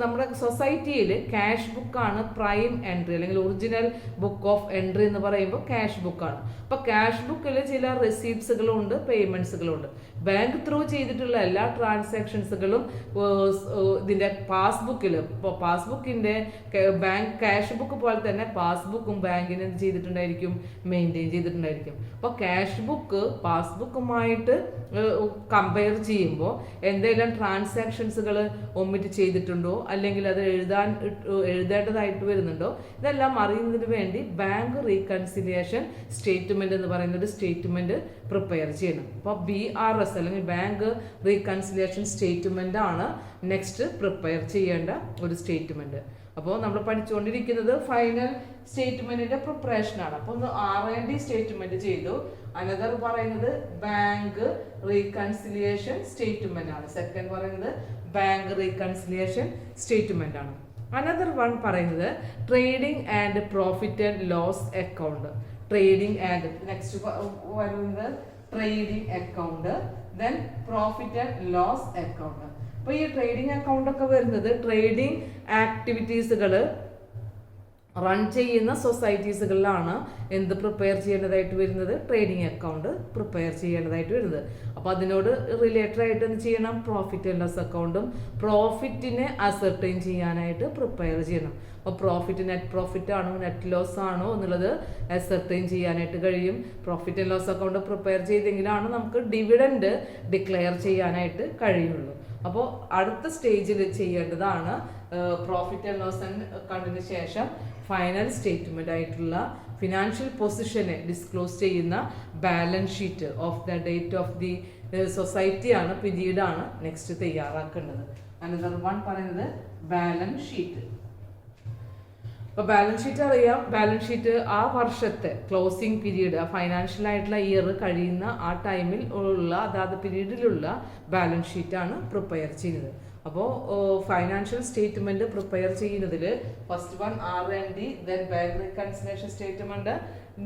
നമ്മുടെ സൊസൈറ്റിയിൽ ക്യാഷ് ബുക്കാണ് പ്രൈം എൻട്രി അല്ലെങ്കിൽ ഒറിജിനൽ ബുക്ക് ഓഫ് എൻട്രി എന്ന് പറയുമ്പോൾ ക്യാഷ് ബുക്കാണ്. അപ്പോൾ ക്യാഷ് ബുക്കിൽ ചില റെസീപ്റ്റ്സുകളും ഉണ്ട്, പേയ്മെന്റ്സുകളും ഉണ്ട്. ബാങ്ക് ത്രൂ ചെയ്തിട്ടുള്ള എല്ലാ ട്രാൻസാക്ഷൻസുകളും ഇതിൻ്റെ പാസ്ബുക്കിൽ, ഇപ്പോൾ പാസ്ബുക്കിൻ്റെ ബാങ്ക് ക്യാഷ് ബുക്ക് പോലെ തന്നെ പാസ്ബുക്കും ബാങ്കിന് എന്ത് ചെയ്തിട്ടുണ്ടായിരിക്കും, മെയിൻറ്റെയിൻ ചെയ്തിട്ടുണ്ടായിരിക്കും. അപ്പോൾ ക്യാഷ് ബുക്ക് പാസ്ബുക്കുമായിട്ട് കമ്പയർ ചെയ്യുമ്പോൾ എന്തെങ്കിലും ട്രാൻസാക്ഷൻസുകൾ ഒമിറ്റ് ചെയ്തിട്ടുണ്ടോ, അല്ലെങ്കിൽ അത് എഴുതേണ്ടതായിട്ട് വരുന്നുണ്ടോ, ഇതെല്ലാം അറിയുന്നതിന് വേണ്ടി ബാങ്ക് റീകൺസിലിയേഷൻ സ്റ്റേറ്റ്മെന്റ് എന്ന് പറയുന്ന ഒരു സ്റ്റേറ്റ്മെന്റ് പ്രിപ്പയർ ചെയ്യണം. അപ്പോൾ BRS അല്ലെങ്കിൽ ബാങ്ക് റീകൺസിലിയേഷൻ സ്റ്റേറ്റ്മെന്റ് ആണ് നെക്സ്റ്റ് പ്രിപ്പയർ ചെയ്യേണ്ട ഒരു സ്റ്റേറ്റ്മെന്റ്. അപ്പോൾ നമ്മൾ പഠിച്ചുകൊണ്ടിരിക്കുന്നത് ഫൈനൽ സ്റ്റേറ്റ്മെന്റിന്റെ പ്രിപ്പറേഷൻ ആണ്. അപ്പോൾ ഒന്ന് R&D സ്റ്റേറ്റ്മെന്റ് ചെയ്തു. അനദർ പറയുന്നത് ബാങ്ക് റീകൺസിലിയേഷൻ സ്റ്റേറ്റ്മെന്റ് ആണ്. സെക്കൻഡ് പറയുന്നത് ബാങ്ക് റീകൺസിലിയേഷൻ സ്റ്റേറ്റ്മെന്റ് ആണ്. അനദർ വൺ പറയുന്നത് trading and profit and loss account. Trading and next വരുന്നത് trading account, then profit and loss account. അപ്പോൾ ഈ ട്രേഡിംഗ് അക്കൗണ്ട് ഒക്കെ വരുന്നത് ട്രേഡിംഗ് ആക്ടിവിറ്റീസുകൾ റൺ ചെയ്യുന്ന സൊസൈറ്റീസുകളിലാണ് എന്ത് പ്രിപ്പയർ ചെയ്യേണ്ടതായിട്ട് വരുന്നത്, ട്രേഡിംഗ് അക്കൗണ്ട് പ്രിപ്പയർ ചെയ്യേണ്ടതായിട്ട് വരുന്നത്. അപ്പോൾ അതിനോട് റിലേറ്റഡ് ആയിട്ട് എന്ത് ചെയ്യണം, പ്രോഫിറ്റ് ആൻഡ് ലോസ് അക്കൗണ്ടും പ്രോഫിറ്റിനെ അസർട്ടൈൻ ചെയ്യാനായിട്ട് പ്രിപ്പയർ ചെയ്യണം. അപ്പോൾ പ്രോഫിറ്റ് നെറ്റ് പ്രോഫിറ്റ് ആണോ നെറ്റ് ലോസ് ആണോ എന്നുള്ളത് അസർട്ടൈൻ ചെയ്യാനായിട്ട് കഴിയും. Profit and loss account prepare ചെയ്തെങ്കിലാണ് നമുക്ക് ഡിവിഡൻഡ് ഡിക്ലെയർ ചെയ്യാനായിട്ട് കഴിയുള്ളൂ. അപ്പോൾ അടുത്ത സ്റ്റേജിൽ ചെയ്യേണ്ടതാണ് പ്രോഫിറ്റ് ആൻഡ് ലോസ് അക്കൗണ്ടിന് ശേഷം ഫൈനൽ സ്റ്റേറ്റ്മെന്റ് ആയിട്ടുള്ള ഫിനാൻഷ്യൽ പൊസിഷനെ ഡിസ്ക്ലോസ് ചെയ്യുന്ന balance sheet of the date of the society ആണ്, പീരീഡ് ആണ് നെക്സ്റ്റ് തയ്യാറാക്കേണ്ടത്. അനദർ വൺ പറയുന്നത് ബാലൻസ് ഷീറ്റ്. അപ്പോൾ ബാലൻസ് ഷീറ്റ് അറിയാം. ബാലൻസ് ഷീറ്റ് ആ വർഷത്തെ ക്ലോസിംഗ് പീരീഡ്, ആ ഫൈനാൻഷ്യൽ ആയിട്ടുള്ള ഇയർ കഴിയുന്ന ആ ടൈമിൽ ഉള്ള അതാത് പീരീഡിലുള്ള ബാലൻസ് ഷീറ്റാണ് പ്രിപ്പയർ ചെയ്യുന്നത്. അപ്പോൾ ഫൈനാൻഷ്യൽ സ്റ്റേറ്റ്മെന്റ് പ്രിപ്പയർ ചെയ്യുന്നതിൽ first one R&D, then bank reconciliation statement,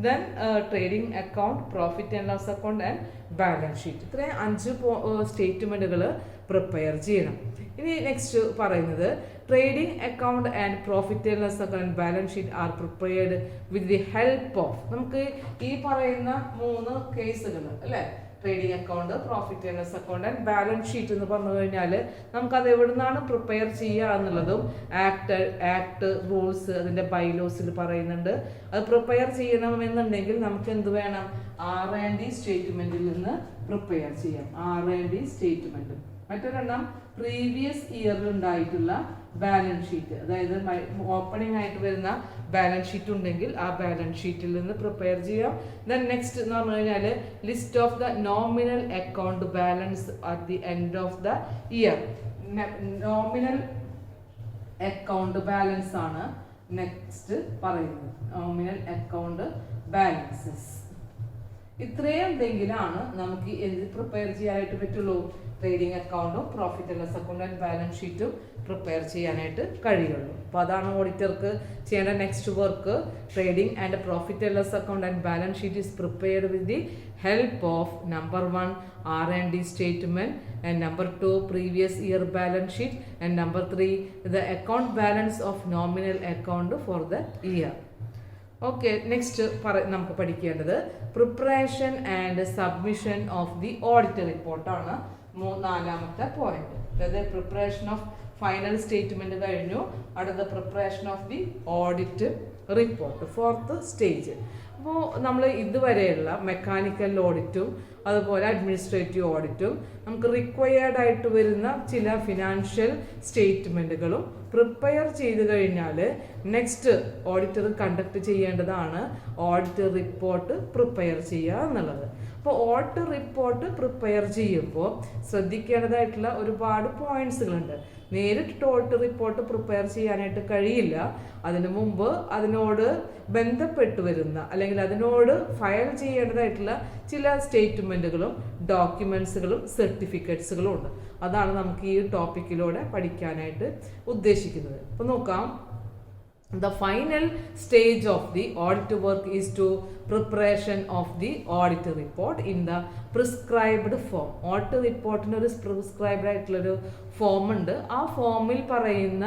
then trading account, profit and loss account and balance sheet. ഇത്രയും 5 സ്റ്റേറ്റ്മെന്റുകൾ പ്രിപ്പയർ ചെയ്യണം. ഇനി നെക്സ്റ്റ് പറയുന്നത് trading account and profit and loss account and balance sheet are prepared with the help of. നമുക്ക് ഈ പറയുന്ന 3 കേസുകൾ അല്ലേ, trading account, profit and loss account and balance sheet എന്ന് പറഞ്ഞു കഴിഞ്ഞാൽ നമുക്കത് എവിടെ നിന്നാണ് പ്രിപ്പയർ ചെയ്യുക എന്നുള്ളതും ആക്ട് റൂൾസ് അതിൻ്റെ ബൈലോസിൽ പറയുന്നുണ്ട്. അത് പ്രിപ്പയർ ചെയ്യണമെന്നുണ്ടെങ്കിൽ നമുക്ക് എന്ത് വേണം, R&D സ്റ്റേറ്റ്മെന്റിൽ നിന്ന് പ്രിപ്പയർ ചെയ്യാം. R&D statement. മറ്റൊരെണ്ണം പ്രീവിയസ് ഇയറിൽ ഉണ്ടായിട്ടുള്ള ബാലൻസ് ഷീറ്റ്, അതായത് ഓപ്പണിംഗ് ആയിട്ട് വരുന്ന ബാലൻസ് ഷീറ്റ് ഉണ്ടെങ്കിൽ ആ ബാലൻസ് ഷീറ്റിൽ നിന്ന് പ്രിപ്പയർ ചെയ്യാം. ദെൻ നെക്സ്റ്റ് എന്ന് പറഞ്ഞു കഴിഞ്ഞാൽ list of the nominal account balance at the end of the year. Nominal account balance ആണ് നെക്സ്റ്റ് പറയുന്നത്. Nominal account balances. ഇത്രയും ഉണ്ടെങ്കിലാണ് നമുക്ക് എന്ത് പ്രിപ്പയർ ചെയ്യാനായിട്ട് പറ്റുള്ളൂ, ട്രേഡിംഗ് അക്കൗണ്ടും profit and loss account and balance ഷീറ്റും പ്രിപ്പയർ ചെയ്യാനായിട്ട് കഴിയുള്ളൂ. അപ്പോൾ അതാണ് ഓഡിറ്റർക്ക് ചെയ്യേണ്ട next work. Trading and profit and loss account and balance sheet is prepared with the help of number 1 R&D statement, and number 2 previous year balance sheet, and number 3 the account balance of nominal account for the year. Okay, next നമുക്ക് പഠിക്കേണ്ടത് preparation and submission of the audit റിപ്പോർട്ടാണ് 4ാമത്തെ point. അതായത് preparation of final statement കഴിഞ്ഞു, അടുത്ത preparation of the audit report, 4th stage. അപ്പോൾ നമ്മൾ ഇതുവരെയുള്ള mechanical ഓഡിറ്റും അതുപോലെ അഡ്മിനിസ്ട്രേറ്റീവ് ഓഡിറ്റും നമുക്ക് റിക്വയർഡ് ആയിട്ട് വരുന്ന ചില ഫിനാൻഷ്യൽ സ്റ്റേറ്റ്മെന്റുകളും പ്രിപ്പയർ ചെയ്ത് കഴിഞ്ഞാൽ നെക്സ്റ്റ് ഓഡിറ്റർ കണ്ടക്ട് ചെയ്യേണ്ടതാണ് ഓഡിറ്റ് റിപ്പോർട്ട് പ്രിപ്പയർ ചെയ്യുക എന്നുള്ളത്. അപ്പോൾ ഓഡിറ്റ് റിപ്പോർട്ട് പ്രിപ്പയർ ചെയ്യുമ്പോൾ ശ്രദ്ധിക്കേണ്ടതായിട്ടുള്ള ഒരുപാട് പോയിന്റ്സുകളുണ്ട്. നേരിട്ട് ഓഡിറ്റ് റിപ്പോർട്ട് പ്രിപ്പയർ ചെയ്യാനായിട്ട് കഴിയില്ല. അതിനു മുമ്പ് അതിനോട് ബന്ധപ്പെട്ട് വരുന്ന അല്ലെങ്കിൽ അതിനോട് ഫയൽ ചെയ്യേണ്ടതായിട്ടുള്ള ചില സ്റ്റേറ്റ്മെന്റുകളും ഡോക്യുമെന്റ്സുകളും സർട്ടിഫിക്കറ്റ്സുകളും ഉണ്ട്. അതാണ് നമുക്ക് ഈ ടോപ്പിക്കിലൂടെ പഠിക്കാനായിട്ട് ഉദ്ദേശിക്കുന്നത്. അപ്പോൾ നോക്കാം. The final stage of the audit work is to preparation of the audit report in the prescribed form. Audit റിപ്പോർട്ടിന് ഒരു പ്രിസ്ക്രൈബ്ഡ് ആയിട്ടുള്ളൊരു ഫോം ഉണ്ട്. ആ ഫോമിൽ പറയുന്ന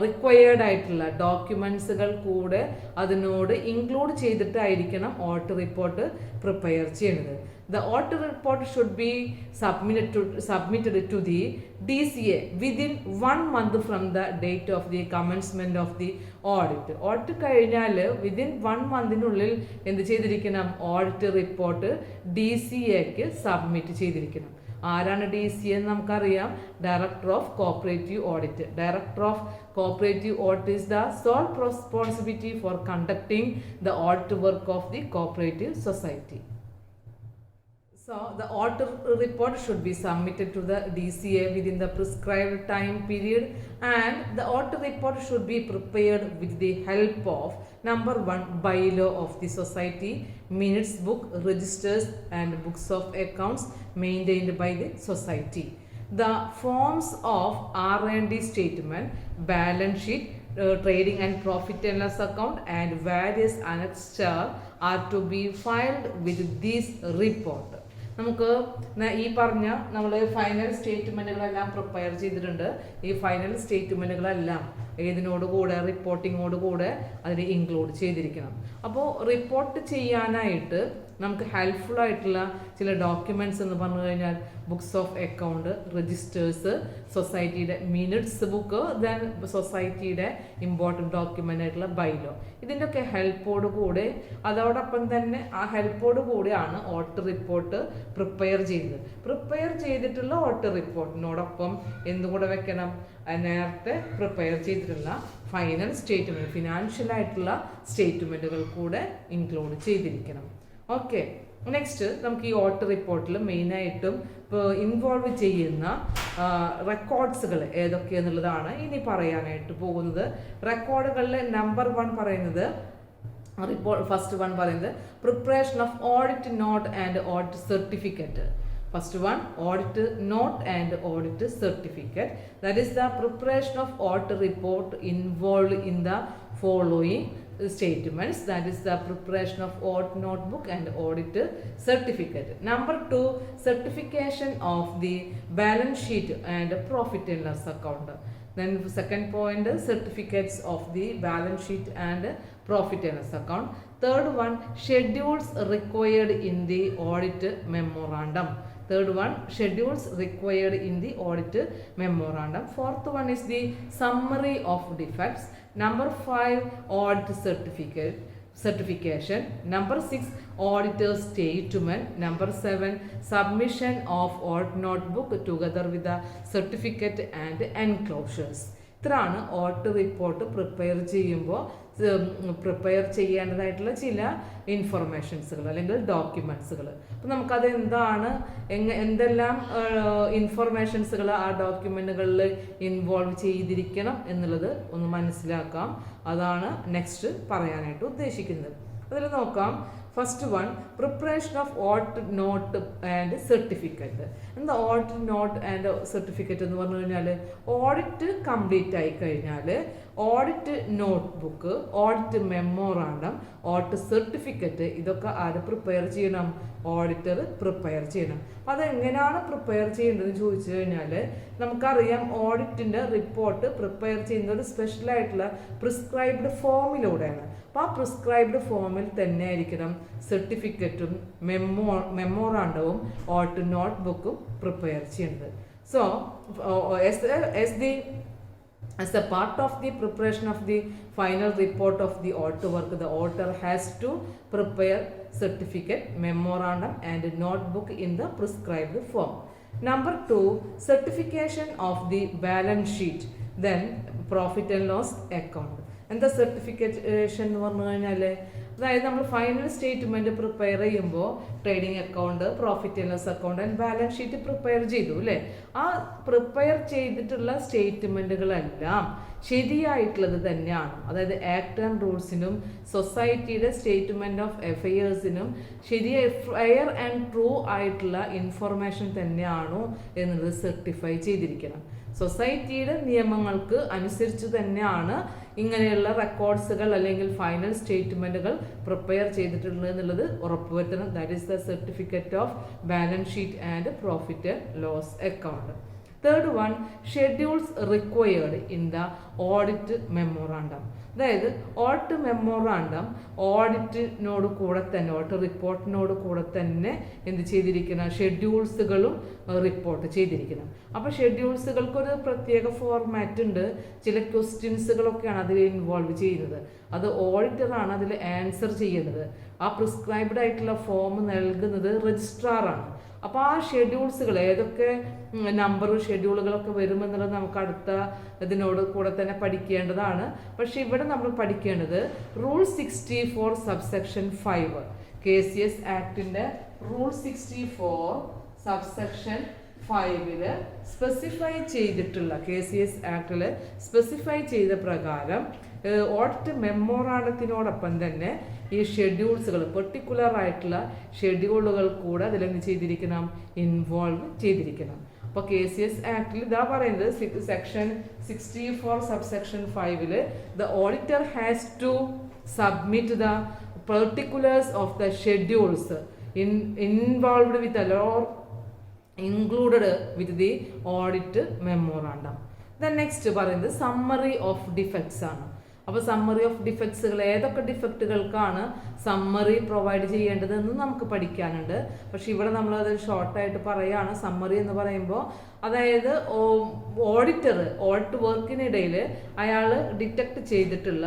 റിക്വയർഡ് ആയിട്ടുള്ള ഡോക്യുമെന്റ്സുകൾ കൂടെ അതിനോട് ഇൻക്ലൂഡ് ചെയ്തിട്ടായിരിക്കണം ഓഡിറ്റ് റിപ്പോർട്ട് പ്രിപ്പയർ ചെയ്യുന്നത്. The audit report should be submitted to the DCA within 1 month from the date of the commencement of the audit. Audit കഴിഞ്ഞാൽ വിതിൻ 1 മന്തിനുള്ളിൽ എന്ത് ചെയ്തിരിക്കണം, ഓഡിറ്റ് റിപ്പോർട്ട് DCAക്ക് സബ്മിറ്റ് ചെയ്തിരിക്കണം. ആരാണ് DCA എന്ന് നമുക്കറിയാം, director of cooperative audit. Director of cooperative audit is the sole responsibility for conducting the audit work of the cooperative society. So the audit report should be submitted to the DCA within the prescribed time period, and the audit report should be prepared with the help of number 1 bylaw of the society, minutes book, registers and books of accounts maintained by the society. The forms of R&D statement, balance sheet, trading and profit and loss account and various annexures are to be filed with this report. നമുക്ക് ഈ പറഞ്ഞ നമ്മൾ final സ്റ്റേറ്റ്മെൻറ്റുകളെല്ലാം prepare ചെയ്തിട്ടുണ്ട്. ഈ final സ്റ്റേറ്റ്മെൻറ്റുകളെല്ലാം ഏതിനോടുകൂടെ റിപ്പോർട്ടിങ്ങോടുകൂടെ അതിൽ include ചെയ്തിരിക്കണം. അപ്പോൾ report ചെയ്യാനായിട്ട് നമുക്ക് ഹെൽപ്ഫുൾ ആയിട്ടുള്ള ചില ഡോക്യുമെൻറ്റ്സ് എന്ന് പറഞ്ഞു കഴിഞ്ഞാൽ ബുക്സ് ഓഫ് അക്കൗണ്ട്, രജിസ്റ്റേഴ്സ്, സൊസൈറ്റിയുടെ മിനിറ്റ്സ് ബുക്ക്, ദെൻ സൊസൈറ്റിയുടെ ഇമ്പോർട്ടൻറ്റ് ഡോക്യുമെൻ്റ് ആയിട്ടുള്ള ബൈലോ. ഇതിൻ്റെയൊക്കെ ഹെൽപ്പോട് കൂടെ അതോടൊപ്പം തന്നെ ആ ഹെൽപ്പോട് കൂടിയാണ് ഓഡിറ്റ് റിപ്പോർട്ട് പ്രിപ്പയർ ചെയ്യുന്നത്. പ്രിപ്പയർ ചെയ്തിട്ടുള്ള ഓഡിറ്റ് റിപ്പോർട്ടിനോടൊപ്പം എന്തുകൂടെ വെക്കണം, നേരത്തെ പ്രിപ്പയർ ചെയ്തിട്ടുള്ള ഫൈനൽ സ്റ്റേറ്റ്മെൻറ്റ്, ഫിനാൻഷ്യലായിട്ടുള്ള സ്റ്റേറ്റ്മെൻറ്റുകൾ കൂടെ ഇൻക്ലൂഡ് ചെയ്തിരിക്കണം. ഓക്കെ, നെക്സ്റ്റ് നമുക്ക് ഈ ഓഡിറ്റ് റിപ്പോർട്ടിൽ മെയിനായിട്ടും ഇപ്പോൾ ഇൻവോൾവ് ചെയ്യുന്ന റെക്കോർഡ്സുകൾ ഏതൊക്കെയെന്നുള്ളതാണ് ഇനി പറയാനായിട്ട് പോകുന്നത്. റെക്കോർഡുകളിൽ നമ്പർ 1 പറയുന്നത് റിപ്പോർട്ട് ഫസ്റ്റ് 1 പറയുന്നത് preparation of audit not and audit certificate. First one, audit note and audit certificate. That is the preparation of audit report involved in the following statements. That is the preparation of audit notebook and audit certificate. Number 2, certification of the balance sheet and profit and loss account. Then second point, certificates of the balance sheet and profit and loss account. Third one, schedules required in the audit memorandum. Third one, schedules required in the audit memorandum. Fourth one is the summary of defects. Number 5, audit certification. Number 6, auditor statement. Number 7, submission of audit notebook together with the certificate and enclosures. ഇത്രയാണ് audit report prepare ചെയ്യേണ്ടതായിട്ടുള്ള ചില ഇൻഫർമേഷൻസുകൾ അല്ലെങ്കിൽ ഡോക്യുമെൻറ്റ്സുകൾ. അപ്പോൾ നമുക്കത് എന്താണ്, എന്തെല്ലാം ഇൻഫർമേഷൻസുകൾ ആ ഡോക്യുമെൻറ്റുകളിൽ involve ചെയ്തിരിക്കണം എന്നുള്ളത് ഒന്ന് മനസ്സിലാക്കാം. അതാണ് നെക്സ്റ്റ് പറയാനായിട്ട് ഉദ്ദേശിക്കുന്നത്. അതിൽ നോക്കാം. First 1, preparation of audit not and certificate. എന്താ ഓഡിറ്റ് നോട്ട് ആൻഡ് സർട്ടിഫിക്കറ്റ് എന്ന് പറഞ്ഞു കഴിഞ്ഞാൽ, ഓഡിറ്റ് കംപ്ലീറ്റ് ആയി കഴിഞ്ഞാൽ audit note book, audit memorandum, audit certificate ഇതൊക്കെ ആര് പ്രിപ്പയർ ചെയ്യണം? ഓഡിറ്റർ പ്രിപ്പയർ ചെയ്യണം. അപ്പോൾ അതെങ്ങനെയാണ് പ്രിപ്പയർ ചെയ്യേണ്ടതെന്ന് ചോദിച്ചു കഴിഞ്ഞാൽ, നമുക്കറിയാം ഓഡിറ്റിൻ്റെ റിപ്പോർട്ട് പ്രിപ്പയർ ചെയ്യുന്ന ഒരു സ്പെഷ്യലായിട്ടുള്ള പ്രിസ്ക്രൈബ്ഡ് ഫോമിലൂടെയാണ്. അപ്പോൾ ആ പ്രിസ്ക്രൈബ്ഡ് ഫോമിൽ തന്നെ ആയിരിക്കണം സർട്ടിഫിക്കറ്റും മെമ്മോറാണ്ടവും ഓഡിറ്റ് നോട്ട് ബുക്കും പ്രിപ്പയർ ചെയ്യേണ്ടത്. So as a part of the preparation of the final report of the audit work, the auditor has to prepare certificate, memorandum and notebook in the prescribed form. Number 2, certification of the balance sheet, then profit and loss account. എന്താ certification എന്ന് പറഞ്ഞു കഴിഞ്ഞാൽ, അതായത് നമ്മൾ final statement prepare ചെയ്യുമ്പോൾ trading account, profit and loss account and balance sheet prepare ചെയ്തു അല്ലേ. ആ പ്രിപ്പയർ ചെയ്തിട്ടുള്ള സ്റ്റേറ്റ്മെൻറ്റുകളെല്ലാം ശരിയായിട്ടുള്ളത് തന്നെയാണ്. അതായത് ആക്ട് ആൻഡ് റൂൾസിനും സൊസൈറ്റിയുടെ സ്റ്റേറ്റ്മെൻറ്റ് ഓഫ് അഫയേഴ്സിനും ഫെയർ ആൻഡ് ട്രൂ ആയിട്ടുള്ള ഇൻഫർമേഷൻ തന്നെയാണോ എന്നുള്ളത് സർട്ടിഫൈ ചെയ്തിരിക്കണം. സൊസൈറ്റിയുടെ നിയമങ്ങൾക്ക് അനുസരിച്ച് തന്നെയാണ് ഇങ്ങനെയുള്ള റെക്കോർഡ്സുകൾ അല്ലെങ്കിൽ ഫൈനൽ സ്റ്റേറ്റ്മെൻറ്റുകൾ പ്രിപ്പയർ ചെയ്തിട്ടുള്ളത് എന്നുള്ളത് ഉറപ്പുവരുത്തണം. That is the certificate of balance sheet and profit and loss account. Third one, schedules required in the audit memorandum. അതായത് ഓഡിറ്റ് മെമ്മോറാണ്ടം ഓഡിറ്റിനോട് കൂടെ തന്നെ, ഓഡിറ്റ് റിപ്പോർട്ടിനോട് കൂടെ തന്നെ എന്ത് ചെയ്തിരിക്കണം? ഷെഡ്യൂൾസുകളും റിപ്പോർട്ട് ചെയ്തിരിക്കണം. അപ്പോൾ ഷെഡ്യൂൾസുകൾക്കൊരു പ്രത്യേക ഫോർമാറ്റ് ഉണ്ട്. ചില ക്വസ്റ്റ്യൻസുകളൊക്കെയാണ് അതിൽ ഇൻവോൾവ് ചെയ്യുന്നത്. അത് ഓഡിറ്ററാണ് അതിൽ ആൻസർ ചെയ്യുന്നത്. ആ പ്രിസ്ക്രൈബ്ഡ് ആയിട്ടുള്ള ഫോം നൽകുന്നത് രജിസ്ട്രാറാണ്. അപ്പോൾ ആ ഷെഡ്യൂൾസുകൾ ഏതൊക്കെ നമ്പർ ഷെഡ്യൂളുകളൊക്കെ വരുമെന്നുള്ളത് നമുക്ക് അടുത്ത ഇതിനോട് കൂടെ തന്നെ പഠിക്കേണ്ടതാണ്. പക്ഷേ ഇവിടെ നമ്മൾ പഠിക്കേണ്ടത് റൂൾ 64 സബ്സെക്ഷൻ 5 KCS ആക്ടിൻ്റെ റൂൾ 64 സബ്സെക്ഷൻ 5 സ്പെസിഫൈ ചെയ്തിട്ടുള്ള KCS ആക്ടിൽ സ്പെസിഫൈ ചെയ്ത പ്രകാരം ഓഡിറ്റ് മെമ്മോറാണ്ടത്തിനോടൊപ്പം തന്നെ ഈ ഷെഡ്യൂൾസുകൾ പെർട്ടിക്കുലർ ആയിട്ടുള്ള ഷെഡ്യൂളുകൾ കൂടെ അതിലെന്ത് ചെയ്തിരിക്കണം, ഇൻവോൾവ് ചെയ്തിരിക്കണം. അപ്പോൾ KCS ആക്ടിൽ ഇതാ പറയുന്നത് section 64 subsection 5 the auditor has to submit the particulars of the schedules involved with the law included with the audit memorandum. Then next പറയുന്നത് സമ്മറി ഓഫ് ഡിഫക്ട്സ് ആണ്. അപ്പോൾ സമ്മറി ഓഫ് ഡിഫക്ട്സുകൾ ഏതൊക്കെ ഡിഫക്റ്റുകൾക്കാണ് സമ്മറി പ്രൊവൈഡ് ചെയ്യേണ്ടതെന്ന് നമുക്ക് പഠിക്കാനുണ്ട്. പക്ഷെ ഇവിടെ നമ്മളത് ഷോർട്ടായിട്ട് പറയുകയാണ്. സമ്മറി എന്ന് പറയുമ്പോൾ അതായത് ഓഡിറ്റ് വർക്കിനിടയിൽ അയാൾ ഡിറ്റക്ട് ചെയ്തിട്ടുള്ള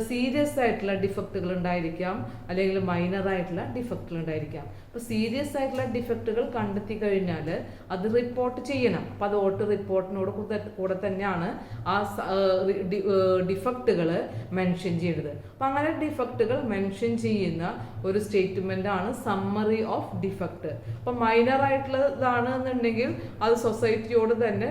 സീരിയസ് ആയിട്ടുള്ള ഡിഫക്റ്റുകൾ ഉണ്ടായിരിക്കാം, അല്ലെങ്കിൽ മൈനർ ആയിട്ടുള്ള ഡിഫക്റ്റുകൾ ഉണ്ടായിരിക്കാം. അപ്പോൾ സീരിയസ് ആയിട്ടുള്ള ഡിഫക്റ്റുകൾ കണ്ടെത്തി കഴിഞ്ഞാൽ അത് റിപ്പോർട്ട് ചെയ്യണം. അപ്പോൾ അത് ഓഡിറ്റ് റിപ്പോർട്ടിനോട് കൂടെ തന്നെയാണ് ആ ഡിഫക്റ്റുകൾ മെൻഷൻ ചെയ്യുന്നത്. അപ്പം അങ്ങനെ ഡിഫക്റ്റുകൾ മെൻഷൻ ചെയ്യുന്ന ഒരു സ്റ്റേറ്റ്മെന്റ് ആണ് സമ്മറി ഓഫ് ഡിഫക്റ്റ്. അപ്പം മൈനർ ആയിട്ടുള്ളതാണ് എന്നുണ്ടെങ്കിൽ അത് സൊസൈറ്റിയോട് തന്നെ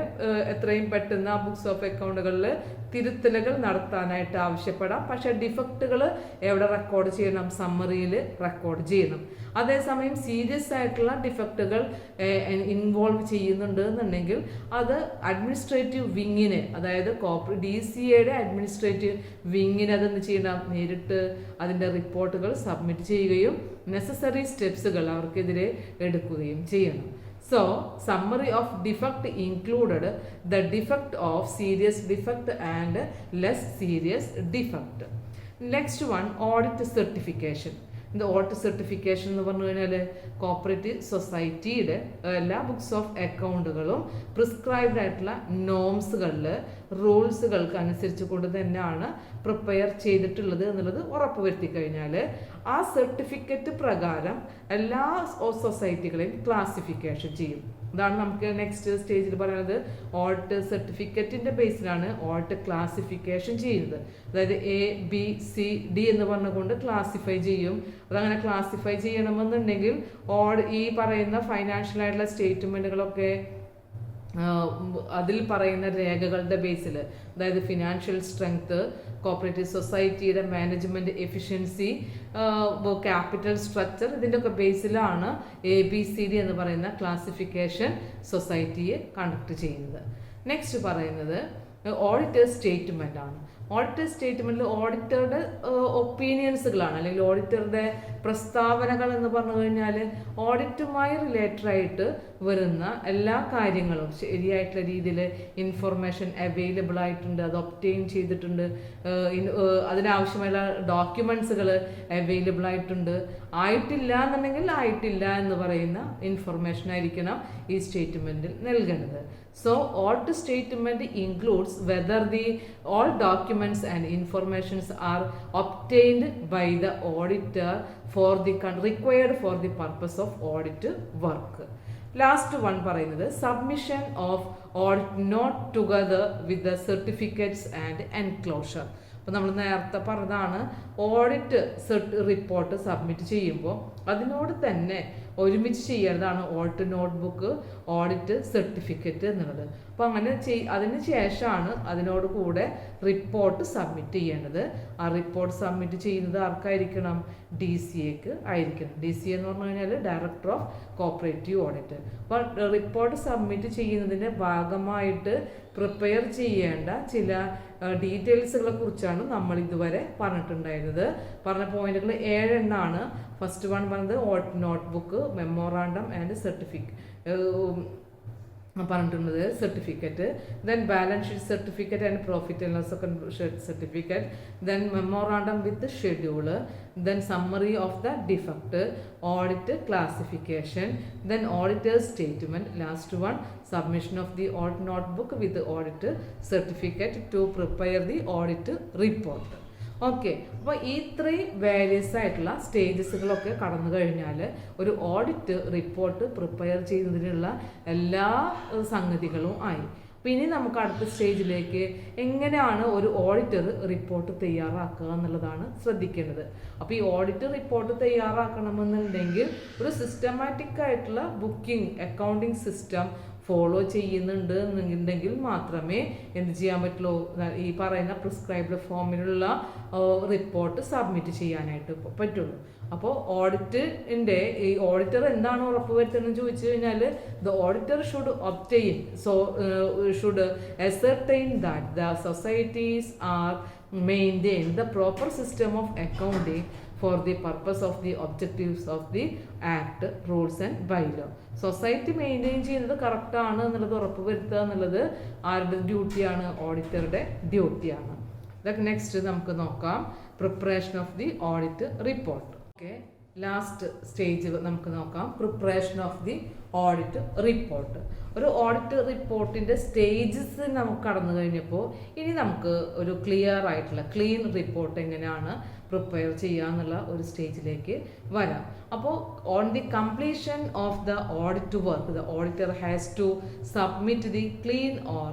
എത്രയും പെട്ടെന്ന് ആ ബുക്സ് ഓഫ് അക്കൗണ്ടുകളിൽ തിരുത്തലുകൾ നടത്താനായിട്ട് ആവശ്യപ്പെടാം. പക്ഷെ ഡിഫക്റ്റുകൾ എവിടെ റെക്കോർഡ് ചെയ്യണം, സമ്മറിയിൽ റെക്കോർഡ് ചെയ്യണം. അതേസമയം സീരിയസ് ആയിട്ടുള്ള ഡിഫക്റ്റുകൾ ഇൻവോൾവ് ചെയ്യുന്നുണ്ട് എന്നുണ്ടെങ്കിൽ അത് അഡ്മിനിസ്ട്രേറ്റീവ് വിങ്ങിന്, അതായത് DCAയുടെ അഡ്മിനിസ്ട്രേറ്റീവ് വിങ്ങിന് അതെന്ത് ചെയ്യണം, നേരിട്ട് അതിൻ്റെ റിപ്പോർട്ടുകൾ സബ്മിറ്റ് ചെയ്യുകയും നെസസറി സ്റ്റെപ്സുകൾ അവർക്കെതിരെ എടുക്കുകയും ചെയ്യണം. So, summary of defect included the defect of serious defect and less serious defect. Next one, audit certification. ഇത് ഓഡിറ്റ് സർട്ടിഫിക്കേഷൻ എന്ന് പറഞ്ഞു കഴിഞ്ഞാൽ കോപ്പറേറ്റീവ് സൊസൈറ്റിയുടെ എല്ലാ ബുക്സ് ഓഫ് അക്കൗണ്ടുകളും പ്രിസ്ക്രൈബ്ഡ് ആയിട്ടുള്ള നോംസുകളിൽ റൂൾസുകൾക്ക് അനുസരിച്ച് കൊണ്ട് തന്നെയാണ് പ്രിപ്പയർ ചെയ്തിട്ടുള്ളത് എന്നുള്ളത് ഉറപ്പുവരുത്തി കഴിഞ്ഞാൽ ആ സർട്ടിഫിക്കറ്റ് പ്രകാരം എല്ലാ സൊസൈറ്റികളെയും ക്ലാസിഫിക്കേഷൻ ചെയ്യും. ഇതാണ് നമുക്ക് നെക്സ്റ്റ് സ്റ്റേജിൽ പറയുന്നത്. ഓഡിറ്റ് സർട്ടിഫിക്കറ്റിൻ്റെ ബേസിലാണ് ഓഡിറ്റ് ക്ലാസിഫിക്കേഷൻ ചെയ്യുന്നത്. അതായത് ABCD എന്ന് പറഞ്ഞുകൊണ്ട് ക്ലാസിഫൈ ചെയ്യും. അതങ്ങനെ ക്ലാസിഫൈ ചെയ്യണമെന്നുണ്ടെങ്കിൽ ഈ പറയുന്ന ഫൈനാൻഷ്യൽ ആയിട്ടുള്ള സ്റ്റേറ്റ്മെൻറ്റുകളൊക്കെ അതിൽ പറയുന്ന രേഖകളുടെ ബേസിൽ, അതായത് ഫിനാൻഷ്യൽ സ്ട്രെങ്ത്, കോപ്പറേറ്റീവ് സൊസൈറ്റിയുടെ മാനേജ്മെൻറ്റ് എഫിഷ്യൻസി, ക്യാപിറ്റൽ സ്ട്രക്ചർ, ഇതിൻ്റെയൊക്കെ ബേസിലാണ് ABCD എന്ന് പറയുന്ന ക്ലാസിഫിക്കേഷൻ സൊസൈറ്റിയെ കണ്ടക്ട് ചെയ്യുന്നത്. നെക്സ്റ്റ് പറയുന്നത് ഓഡിറ്റർ സ്റ്റേറ്റ്മെൻ്റ് ആണ്. ഓഡിറ്റർ സ്റ്റേറ്റ്മെൻറ്റിൽ ഓഡിറ്ററുടെ ഒപ്പീനിയൻസുകളാണ്, അല്ലെങ്കിൽ ഓഡിറ്ററുടെ പ്രസ്താവനകൾ എന്ന് പറഞ്ഞു കഴിഞ്ഞാൽ ഓഡിറ്റുമായി റിലേറ്റഡ് ആയിട്ട് വരുന്ന എല്ലാ കാര്യങ്ങളും ശരിയായിട്ടുള്ള രീതിയിൽ ഇൻഫർമേഷൻ അവൈലബിൾ ആയിട്ടുണ്ട്, അത് ഒബ്റ്റെയിൻ ചെയ്തിട്ടുണ്ട്, അതിനാവശ്യമായുള്ള ഡോക്യുമെൻറ്റ്സുകൾ അവൈലബിൾ ആയിട്ടുണ്ട്, ആയിട്ടില്ല എന്നുണ്ടെങ്കിൽ ആയിട്ടില്ല എന്ന് പറയുന്ന ഇൻഫർമേഷൻ ആയിരിക്കണം ഈ സ്റ്റേറ്റ്മെൻറ്റിൽ നൽകേണ്ടത്. So, audit statement includes whether all documents and informations are obtained by the auditor required for the purpose of audit work. Last one പറയുന്നത് submission of audit note together with the certificates and enclosure. അപ്പോൾ നമ്മൾ നേരത്തെ പറഞ്ഞതാണ് audit report submit ചെയ്യുമ്പോൾ അതിനോട് തന്നെ ഒരുമിച്ച് ചെയ്യേണ്ടതാണ് ഓഡിറ്റ് നോട്ട്ബുക്ക്, ഓഡിറ്റ് സർട്ടിഫിക്കറ്റ് എന്നുള്ളത്. അപ്പോൾ അങ്ങനെ അതിന് ശേഷമാണ് അതിനോട് കൂടെ റിപ്പോർട്ട് സബ്മിറ്റ് ചെയ്യേണ്ടത്. ആ റിപ്പോർട്ട് സബ്മിറ്റ് ചെയ്യുന്നത് ആർക്കായിരിക്കണം? DCAക്ക് ആയിരിക്കണം. DCA എന്ന് പറഞ്ഞു കഴിഞ്ഞാൽ ഡയറക്ടർ ഓഫ് കോപ്പറേറ്റീവ് ഓഡിറ്റ്. അപ്പോൾ റിപ്പോർട്ട് സബ്മിറ്റ് ചെയ്യുന്നതിൻ്റെ ഭാഗമായിട്ട് പ്രിപ്പയർ ചെയ്യേണ്ട ചില ഡീറ്റെയിൽസുകളെ കുറിച്ചാണ് നമ്മൾ ഇതുവരെ പറഞ്ഞിട്ടുണ്ടായിരുന്നത്. പറഞ്ഞ പോയിന്റുകൾ 7 എണ്ണമാണ്. ഫസ്റ്റ് വൺ പറഞ്ഞത് ഓഡിറ്റ് നോട്ട്ബുക്ക്, മെമ്മോറാണ്ടം ആൻഡ് പറഞ്ഞിട്ടുള്ളത് certificate, then balance sheet certificate and profit and loss account certificate, then memorandum with schedule, then summary of the defect, audit classification, then auditor statement, last one submission of the audit notebook with the audit certificate to prepare the audit report. Okay, അപ്പോൾ ഈ 3 various ആയിട്ടുള്ള സ്റ്റേജസുകളൊക്കെ കടന്നു കഴിഞ്ഞാൽ ഒരു audit report prepare ചെയ്യുന്നതിനുള്ള എല്ലാ സംഗതികളും ആയി. അപ്പോൾ ഇനി നമുക്ക് അടുത്ത സ്റ്റേജിലേക്ക് എങ്ങനെയാണ് ഒരു ഓഡിറ്റർ റിപ്പോർട്ട് തയ്യാറാക്കുക എന്നുള്ളതാണ് ശ്രദ്ധിക്കേണ്ടത്. അപ്പോൾ ഈ ഓഡിറ്റ് റിപ്പോർട്ട് തയ്യാറാക്കണമെന്നുണ്ടെങ്കിൽ ഒരു സിസ്റ്റമാറ്റിക് ആയിട്ടുള്ള ബുക്കിംഗ് അക്കൗണ്ടിങ് സിസ്റ്റം ഫോളോ ചെയ്യുന്നുണ്ട് എന്നുണ്ടെങ്കിൽ മാത്രമേ എന്ത് ചെയ്യാൻ പറ്റുള്ളൂ, ഈ പറയുന്ന പ്രിസ്ക്രൈബ്ഡ് ഫോമിലുള്ള റിപ്പോർട്ട് സബ്മിറ്റ് ചെയ്യാനായിട്ട് പറ്റുള്ളൂ. അപ്പോൾ ഓഡിറ്റിൻ്റെ ഈ ഓഡിറ്റർ എന്താണ് ഉറപ്പുവരുത്തുന്നതെന്ന് ചോദിച്ചു കഴിഞ്ഞാൽ the auditor should obtain should ascertain that the societies are maintain the proper system of accounting for the purpose of the objectives of the act, rules and bylaw. Society maintain ചെയ്യുന്നത് കറക്റ്റാണ് എന്നുള്ളത് ഉറപ്പുവരുത്തുക എന്നുള്ളത് ആരുടെ ഡ്യൂട്ടിയാണ്? ഓഡിറ്ററുടെ ഡ്യൂട്ടിയാണ്. നെക്സ്റ്റ് നമുക്ക് നോക്കാം preparation of the audit report. Okay, last stage നമുക്ക് നോക്കാം preparation of the audit report. ഒരു ഓഡിറ്റ് റിപ്പോർട്ടിൻ്റെ സ്റ്റേജസ് നമുക്ക് കടന്നു കഴിഞ്ഞപ്പോൾ ഇനി നമുക്ക് ഒരു ക്ലിയർ ആയിട്ടുള്ള ക്ലീൻ റിപ്പോർട്ട് എങ്ങനെയാണ് പ്രിപ്പയർ ചെയ്യുക എന്നുള്ള ഒരു സ്റ്റേജിലേക്ക് വരാം. അപ്പോൾ on the completion of the audit work the auditor has to submit the clean or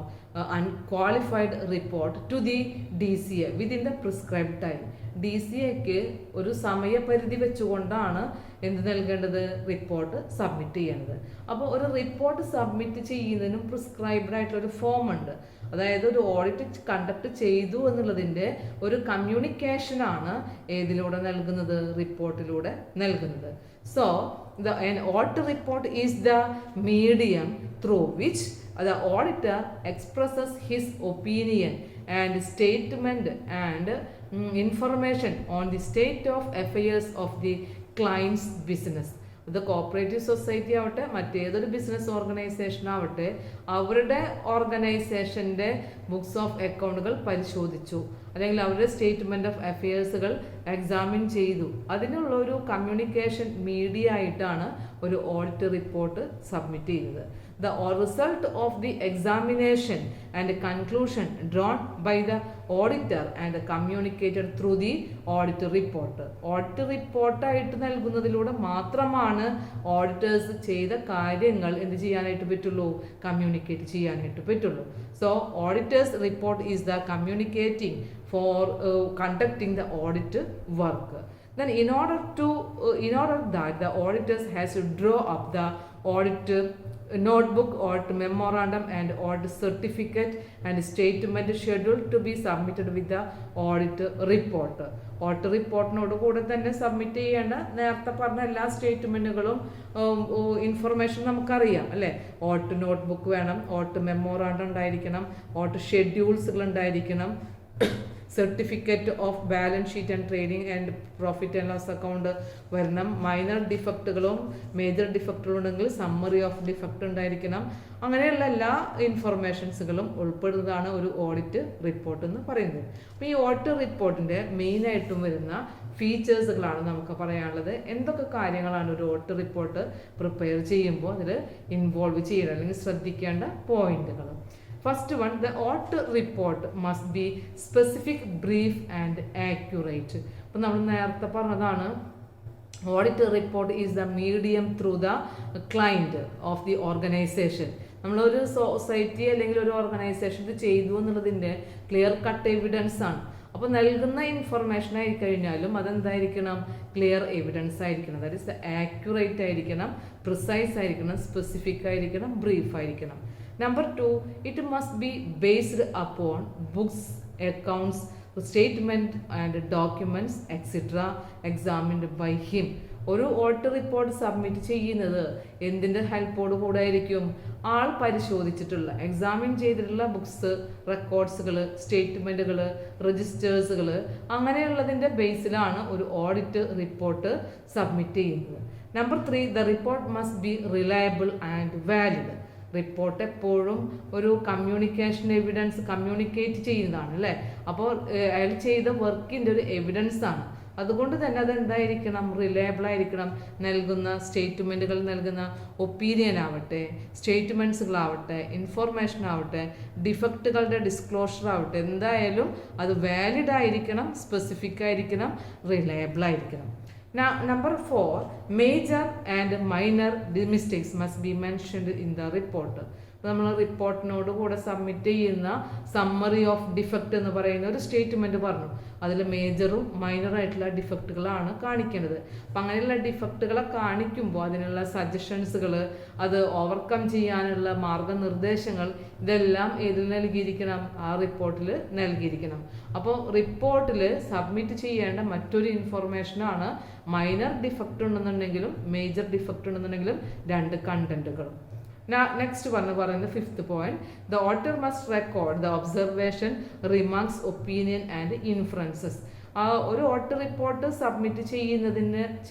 unqualified report to the DCA within the prescribed time. DCAക്ക് ഒരു സമയപരിധി വെച്ചുകൊണ്ടാണ് എന്ത് നൽകേണ്ടത്? റിപ്പോർട്ട് സബ്മിറ്റ് ചെയ്യേണ്ടത്. അപ്പോൾ ഒരു റിപ്പോർട്ട് സബ്മിറ്റ് ചെയ്യുന്നതിനും പ്രിസ്ക്രൈബ്ഡ് ആയിട്ടുള്ള ഒരു ഫോം ഉണ്ട്. അതായത് ഒരു ഓഡിറ്റ് കണ്ടക്ട് ചെയ്തു എന്നുള്ളതിൻ്റെ ഒരു കമ്മ്യൂണിക്കേഷനാണ് ഏതിലൂടെ നൽകുന്നത്? റിപ്പോർട്ടിലൂടെ നൽകുന്നത്. So an audit report is the medium through which the auditor expresses his opinion and statement and information on the state of affairs of the client's business. ഇത് കോപ്പറേറ്റീവ് സൊസൈറ്റി ആവട്ടെ മറ്റേതൊരു business organisation ആവട്ടെ അവരുടെ ഓർഗനൈസേഷൻ്റെ books of അക്കൗണ്ടുകൾ പരിശോധിച്ചു അല്ലെങ്കിൽ അവരുടെ statement of അഫയേഴ്സുകൾ examine ചെയ്തു. അതിനുള്ള ഒരു കമ്മ്യൂണിക്കേഷൻ മീഡിയ ആയിട്ടാണ് ഒരു ഓഡിറ്റ് റിപ്പോർട്ട് സബ്മിറ്റ് ചെയ്യുന്നത്. The result of the examination and conclusion drawn by the auditor and communicated through the audit report. Audit റിപ്പോർട്ടായിട്ട് നൽകുന്നതിലൂടെ മാത്രമാണ് ഓഡിറ്റേഴ്സ് ചെയ്ത കാര്യങ്ങൾ എന്ത് ചെയ്യാനായിട്ട് പറ്റുള്ളൂ? കമ്മ്യൂണിക്കേറ്റ് ചെയ്യാനായിട്ട് പറ്റുള്ളൂ. So auditors report is the communicating for conducting the audit work. Then in order that the auditors has to draw up the audit notebook, audit memorandum and audit certificate and statement schedule to be submitted with the audit report. Audit റിപ്പോർട്ടിനോട് കൂടെ തന്നെ submit ചെയ്യേണ്ട നേരത്തെ പറഞ്ഞ എല്ലാ സ്റ്റേറ്റ്മെൻറ്റുകളും information നമുക്കറിയാം അല്ലേ. Audit notebook വേണം, ഓഡിറ്റ് മെമ്മോറാണ്ടം ഉണ്ടായിരിക്കണം, ഓഡിറ്റ് ഷെഡ്യൂൾസുകൾ ഉണ്ടായിരിക്കണം, certificate of balance sheet and trading and profit and loss account വരണം. മൈനർ ഡിഫക്റ്റുകളും മേജർ ഡിഫക്റ്റുകളും ഉണ്ടെങ്കിൽ സമ്മറി ഓഫ് ഡിഫക്റ്റ് ഉണ്ടായിരിക്കണം. അങ്ങനെയുള്ള എല്ലാ ഇൻഫർമേഷൻസുകളും ഉൾപ്പെടുന്നതാണ് ഒരു ഓഡിറ്റ് റിപ്പോർട്ട് എന്ന് പറയുന്നത്. അപ്പോൾ ഈ ഓഡിറ്റ് റിപ്പോർട്ടിൻ്റെ മെയിനായിട്ടും വരുന്ന ഫീച്ചേഴ്സുകളാണ് നമുക്ക് പറയാനുള്ളത്. എന്തൊക്കെ കാര്യങ്ങളാണ് ഒരു ഓഡിറ്റ് റിപ്പോർട്ട് പ്രിപ്പയർ ചെയ്യുമ്പോൾ അതിൽ ഇൻവോൾവ് ചെയ്യണം അല്ലെങ്കിൽ ശ്രദ്ധിക്കേണ്ട പോയിന്റുകൾ. First one, the audit report must be specific, brief and accurate. അപ്പോൾ നമ്മൾ നേരത്തെ പറഞ്ഞതാണ് audit report is the medium through the client of the organisation. നമ്മളൊരു സൊസൈറ്റി അല്ലെങ്കിൽ ഒരു ഓർഗനൈസേഷൻ ഇത് ചെയ്തു എന്നുള്ളതിൻ്റെ ക്ലിയർ കട്ട് എവിഡൻസ് ആണ്. അപ്പോൾ നൽകുന്ന ഇൻഫർമേഷൻ ആയി കഴിഞ്ഞാലും അതെന്തായിരിക്കണം? ക്ലിയർ എവിഡൻസ് ആയിരിക്കണം. ദാറ്റ് ഈസ് ആക്യുറേറ്റ് ആയിരിക്കണം, പ്രിസൈസ് ആയിരിക്കണം, സ്പെസിഫിക് ആയിരിക്കണം, ബ്രീഫ് ആയിരിക്കണം. Number 2, it must be based upon books, accounts, statement and documents etc. examined by him. ഒരു ഓഡിറ്റ് റിപ്പോർട്ട് സബ്മിറ്റ് ചെയ്യുന്നത് എന്തിൻ്റെ ഹെൽപ്പോട് കൂടെ ആയിരിക്കും? ആൾ പരിശോധിച്ചിട്ടുള്ള എക്സാമിൻ ചെയ്തിട്ടുള്ള ബുക്സ്, റെക്കോർഡ്സുകൾ, സ്റ്റേറ്റ്മെൻറ്റുകൾ, രജിസ്റ്റേഴ്സുകൾ അങ്ങനെയുള്ളതിൻ്റെ ബേസിലാണ് ഒരു ഓഡിറ്റ് റിപ്പോർട്ട് സബ്മിറ്റ് ചെയ്യുന്നത്. Number 3, the report must B reliable and valid. Report എപ്പോഴും ഒരു കമ്മ്യൂണിക്കേഷൻ എവിഡൻസ് കമ്മ്യൂണിക്കേറ്റ് ചെയ്യുന്നതാണ് അല്ലേ. അപ്പോൾ അയാൾ ചെയ്ത വർക്കിൻ്റെ ഒരു എവിഡൻസ് ആണ്. അതുകൊണ്ട് തന്നെ അത് എന്തായിരിക്കണം, റിലയബിൾ ആയിരിക്കണം. നൽകുന്ന സ്റ്റേറ്റ്മെൻറ്റുകൾ, നൽകുന്ന ഒപ്പീനിയൻ ആവട്ടെ, സ്റ്റേറ്റ്മെൻറ്റ്സുകളാവട്ടെ, ഇൻഫോർമേഷൻ ആവട്ടെ, ഡിഫക്റ്റുകളുടെ ഡിസ്ക്ലോഷർ ആവട്ടെ, എന്തായാലും അത് വാലിഡ് ആയിരിക്കണം, സ്പെസിഫിക് ആയിരിക്കണം, റിലയബിൾ ആയിരിക്കണം. Number 4, major and minor mistakes must be mentioned in the report. നമ്മൾ റിപ്പോർട്ടിനോട് കൂടെ സബ്മിറ്റ് ചെയ്യുന്ന സമ്മറി ഓഫ് ഡിഫക്റ്റ് എന്ന് പറയുന്ന ഒരു സ്റ്റേറ്റ്മെൻറ്റ് പറഞ്ഞു. അതിൽ മേജറും മൈനറായിട്ടുള്ള ഡിഫക്റ്റുകളാണ് കാണിക്കേണ്ടത്. അപ്പം അങ്ങനെയുള്ള ഡിഫക്റ്റുകളെ കാണിക്കുമ്പോൾ അതിനുള്ള സജഷൻസുകൾ, അത് ഓവർകം ചെയ്യാനുള്ള മാർഗനിർദ്ദേശങ്ങൾ, ഇതെല്ലാം ഏതിൽ നൽകിയിരിക്കണം, ആ റിപ്പോർട്ടിൽ നൽകിയിരിക്കണം. അപ്പോൾ റിപ്പോർട്ടിൽ സബ്മിറ്റ് ചെയ്യേണ്ട മറ്റൊരു ഇൻഫോർമേഷനാണ് മൈനർ ഡിഫക്റ്റ് ഉണ്ടെന്നുണ്ടെങ്കിലും മേജർ ഡിഫക്റ്റ് ഉണ്ടെന്നുണ്ടെങ്കിലും രണ്ട് കണ്ടന്റുകളും. നെക്സ്റ്റ് പറയുന്നത് 5th point, the auditor must record the observation, remarks, opinion and inferences. ഒരു ഓട്ടർ റിപ്പോർട്ട് സബ്മിറ്റ്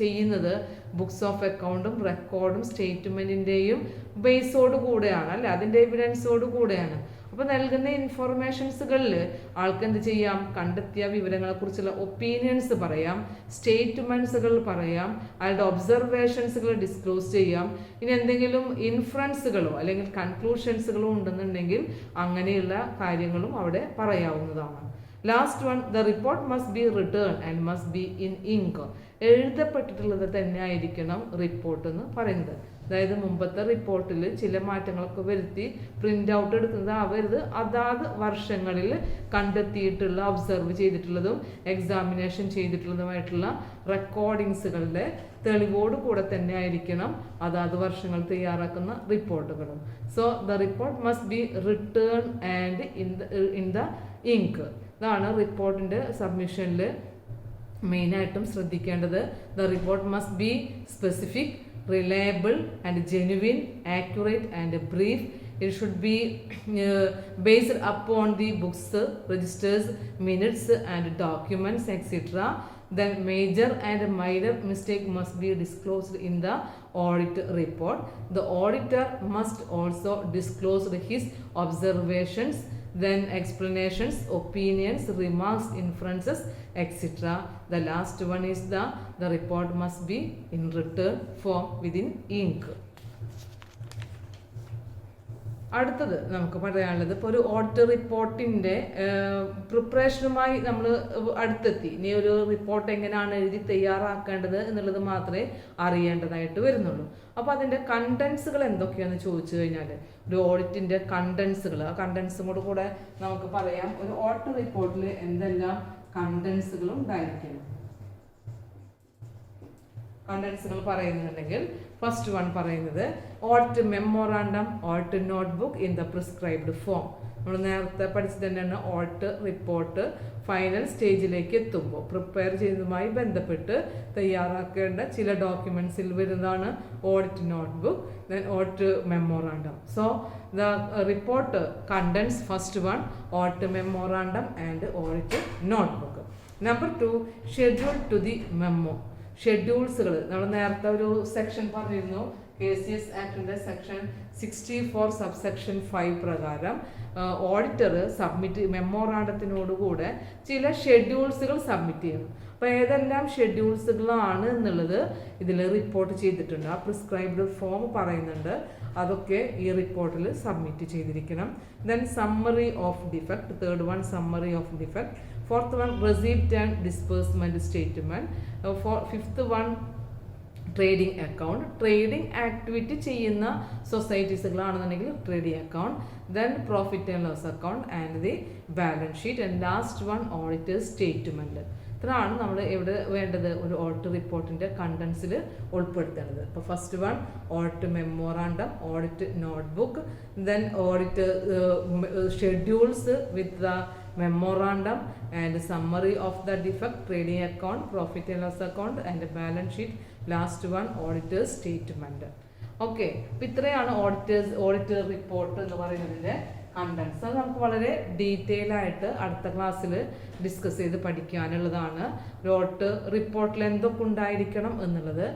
ചെയ്യുന്നത് ബുക്സ് ഓഫ് അക്കൗണ്ടും റെക്കോർഡും സ്റ്റേറ്റ്മെൻറ്റിൻ്റെയും ബേസോട് കൂടെയാണ്, അല്ലെ, അതിൻ്റെ എവിഡൻസോട് കൂടെയാണ്. അപ്പോൾ നൽകുന്ന ഇൻഫോർമേഷൻസുകളിൽ ആൾക്ക് എന്ത് ചെയ്യാം, കണ്ടെത്തിയ വിവരങ്ങളെക്കുറിച്ചുള്ള ഒപ്പീനിയൻസ് പറയാം, സ്റ്റേറ്റ്മെൻറ്റ്സുകൾ പറയാം, അയാളുടെ ഒബ്സർവേഷൻസുകൾ ഡിസ്ക്ലോസ് ചെയ്യാം. ഇനി എന്തെങ്കിലും ഇൻഫറൻസുകളോ അല്ലെങ്കിൽ കൺക്ലൂഷൻസുകളോ ഉണ്ടെന്നുണ്ടെങ്കിൽ അങ്ങനെയുള്ള കാര്യങ്ങളും അവിടെ പറയാവുന്നതാണ്. Last one, the report must be return and must be in ink. എഴുതപ്പെട്ടിട്ടുള്ളത് തന്നെ ആയിരിക്കണം റിപ്പോർട്ട് എന്ന് പറയുന്നത്. അതായത് മുമ്പത്തെ റിപ്പോർട്ടിൽ ചില മാറ്റങ്ങളൊക്കെ വരുത്തി പ്രിൻ്റ് ഔട്ട് എടുക്കുന്നത് ആവരുത്. അതാത് വർഷങ്ങളിൽ കണ്ടെത്തിയിട്ടുള്ള, ഒബ്സർവ് ചെയ്തിട്ടുള്ളതും എക്സാമിനേഷൻ ചെയ്തിട്ടുള്ളതുമായിട്ടുള്ള റെക്കോർഡിങ്സുകളുടെ തെളിവോട് കൂടെ തന്നെ ആയിരിക്കണം അതാത് വർഷങ്ങൾ തയ്യാറാക്കുന്ന റിപ്പോർട്ടുകളും. So the report must be return and in the ink. ഇതാണ് റിപ്പോർട്ടിൻ്റെ സബ്മിഷനിൽ മെയിനായിട്ടും ശ്രദ്ധിക്കേണ്ടത്. The report must be specific, reliable and genuine, accurate and brief. It should be based upon the books, registers, minutes and documents, etc. Then major and minor mistake must be disclosed in the audit report. The auditor must also disclose his observations, then explanations, opinions, remarks, inferences, etc. The last one is the report must be in written form within ink. അടുത്തത് നമുക്ക് പറയാനുള്ളത്, ഇപ്പോൾ ഒരു audit റിപ്പോർട്ടിൻ്റെ പ്രിപ്പറേഷനുമായി നമ്മൾ അടുത്തെത്തി. ഇനി ഒരു റിപ്പോർട്ട് എങ്ങനെയാണ് എഴുതി തയ്യാറാക്കേണ്ടത് എന്നുള്ളത് മാത്രമേ അറിയേണ്ടതായിട്ട് വരുന്നുള്ളൂ. അപ്പോൾ അതിൻ്റെ കണ്ടൻസുകൾ എന്തൊക്കെയാണെന്ന് ചോദിച്ചു കഴിഞ്ഞാൽ, ഒരു ഓഡിറ്റിൻ്റെ കണ്ടൻസുകൾ, ആ കണ്ടൻസും കൂടെ നമുക്ക് പറയാം. ഒരു ഓഡിറ്റ് റിപ്പോർട്ടിൽ എന്തെല്ലാം കണ്ടൻസുകളും ഉണ്ടായിരിക്കണം. കണ്ടൻസുകൾ പറയുന്നുണ്ടെങ്കിൽ ഫസ്റ്റ് വൺ പറയുന്നത് audit memorandum, audit notebook in the prescribed form. നമ്മൾ നേരത്തെ പഠിച്ചത് തന്നെയാണ്. ഓഡിറ്റ് റിപ്പോർട്ട് ഫൈനൽ സ്റ്റേജിലേക്ക് എത്തുമ്പോൾ പ്രിപ്പയർ ചെയ്യുന്നതുമായി ബന്ധപ്പെട്ട് തയ്യാറാക്കേണ്ട ചില ഡോക്യുമെൻറ്റ്സിൽ വരുന്നതാണ് audit notebook, then audit memorandum. So the report contains first one audit memorandum and audit notebook. Number 2, schedule to the memo. ഷെഡ്യൂൾസുകൾ നമ്മൾ നേരത്തെ ഒരു സെക്ഷൻ പറഞ്ഞിരുന്നു. KCS ആക്ടിൻ്റെ സെക്ഷൻ 64 സബ്സെക്ഷൻ 5 പ്രകാരം ഓഡിറ്റർ സബ്മിറ്റ് മെമ്മോറാണ്ടത്തിനോടുകൂടെ ചില ഷെഡ്യൂൾസുകൾ സബ്മിറ്റ് ചെയ്യണം. അപ്പോൾ ഏതെല്ലാം ഷെഡ്യൂൾസുകളാണ് എന്നുള്ളത് ഇതിൽ റിപ്പോർട്ട് ചെയ്തിട്ടുണ്ട്. ആ പ്രിസ്ക്രൈബ്ഡ് ഫോം പറയുന്നുണ്ട്. അതൊക്കെ ഈ റിപ്പോർട്ടിൽ സബ്മിറ്റ് ചെയ്തിരിക്കണം. Then summary of defect, third one summary of defect. Fourth one receipt and disbursement statement. Fifth one trading account. Trading activity ചെയ്യുന്ന സൊസൈറ്റീസുകളാണെന്നുണ്ടെങ്കിൽ trading account. Then profit and loss account and the balance sheet. And last one auditors statement. ഇത്രയാണ് നമ്മൾ ഇവിടെ വേണ്ടത് ഒരു audit റിപ്പോർട്ടിൻ്റെ കണ്ടൻസിൽ ഉൾപ്പെടുത്തേണ്ടത്. അപ്പോൾ first one audit memorandum, audit notebook, then audit schedules with the memorandum and summary of the defect, trading account, profit and loss account and balance sheet. Last one auditor's statement. Okay, അപ്പോൾ ഇത്രയാണ് audit report എന്ന് പറയുന്നതിൻ്റെ contents. അത് നമുക്ക് വളരെ detail ആയിട്ട് അടുത്ത ക്ലാസ്സിൽ ഡിസ്കസ് ചെയ്ത് പഠിക്കാനുള്ളതാണ്. ഓഡിറ്റ് റിപ്പോർട്ടിൽ എന്തൊക്കെ ഉണ്ടായിരിക്കണം എന്നുള്ളത്.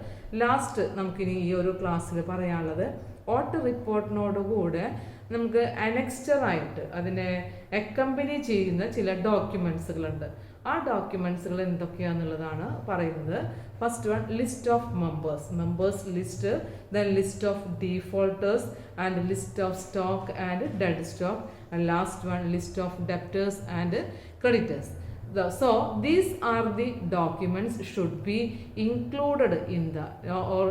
ലാസ്റ്റ് നമുക്കിനി ഈ ഒരു ക്ലാസ്സിൽ പറയാനുള്ളത്, ഓഡിറ്റ് റിപ്പോർട്ടിനോടുകൂടെ നമുക്ക് അനെക്സ്റ്ററായിട്ട് അതിനെ അക്കമ്പനി ചെയ്യുന്ന ചില ഡോക്യുമെൻസുകളുണ്ട്. ആ ഡോക്യുമെൻറ്റ്സുകൾ എന്തൊക്കെയാണെന്നുള്ളതാണ് പറയുന്നത്. First one, list of members list, then list of defaulters and list of stock and dead stock, and last one, list of debtors and creditors. So these are the documents should be included in the or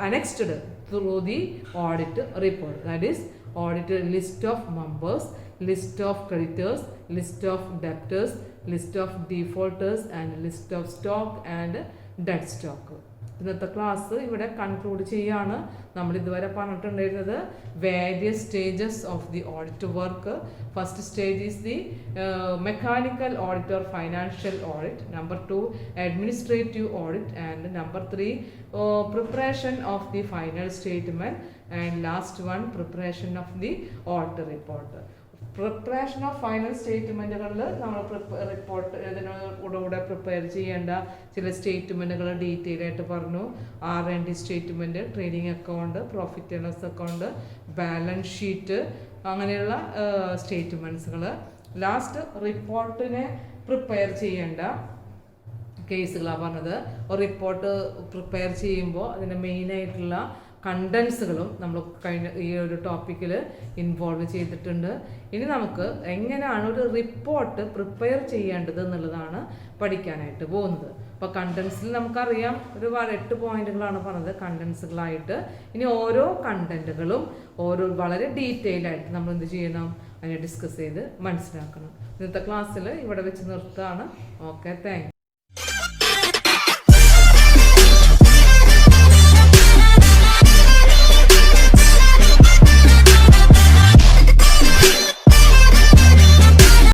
annexed through the audit report. That is, audit list of members, list of creditors, list of debtors, list of defaulters and list of stock and dead stock. ഇന്നത്തെ class ഇവിടെ conclude ചെയ്യാണ്. നമ്മൾ ഇതുവരെ പറഞ്ഞിട്ടുണ്ടായിരുന്നത് various stages of the audit work. First stage is the mechanical audit or financial audit, number 2 administrative audit, and number 3 preparation of the final statement, and last one preparation of the audit report. Preparation of final സ്റ്റേറ്റ്മെൻറ്റുകളിൽ നമ്മൾ report ഇതിനോടുകൂടെ prepare ചെയ്യേണ്ട ചില സ്റ്റേറ്റ്മെൻറ്റുകൾ detail ആയിട്ട് പറഞ്ഞു. R&D statement, trading account, profit and loss account, balance sheet, അങ്ങനെയുള്ള സ്റ്റേറ്റ്മെൻറ്റ്സുകൾ. Last റിപ്പോർട്ടിനെ prepare ചെയ്യേണ്ട കേസുകളാണ് പറഞ്ഞത്. റിപ്പോർട്ട് പ്രിപ്പയർ ചെയ്യുമ്പോൾ അതിൻ്റെ മെയിനായിട്ടുള്ള കണ്ടൻസുകളും നമ്മൾ കഴിഞ്ഞ ഈ ഒരു ടോപ്പിക്കിൽ ഇൻവോൾവ് ചെയ്തിട്ടുണ്ട്. ഇനി നമുക്ക് എങ്ങനെയാണ് ഒരു റിപ്പോർട്ട് പ്രിപ്പയർ ചെയ്യേണ്ടത് എന്നുള്ളതാണ് പഠിക്കാനായിട്ട് പോകുന്നത്. അപ്പോൾ കണ്ടൻസിൽ നമുക്കറിയാം ഒരു 8 പോയിന്റുകളാണ് പറഞ്ഞത് കണ്ടൻസുകളായിട്ട്. ഇനി ഓരോ കണ്ടന്റുകളും വളരെ ഡീറ്റെയിൽ ആയിട്ട് നമ്മൾ എന്ത് ചെയ്യണം, അതിനെ ഡിസ്കസ് ചെയ്ത് മനസ്സിലാക്കണം. ഇന്നത്തെ ക്ലാസ്സിൽ ഇവിടെ വെച്ച് നിർത്തുകയാണ്. Okay, thank you.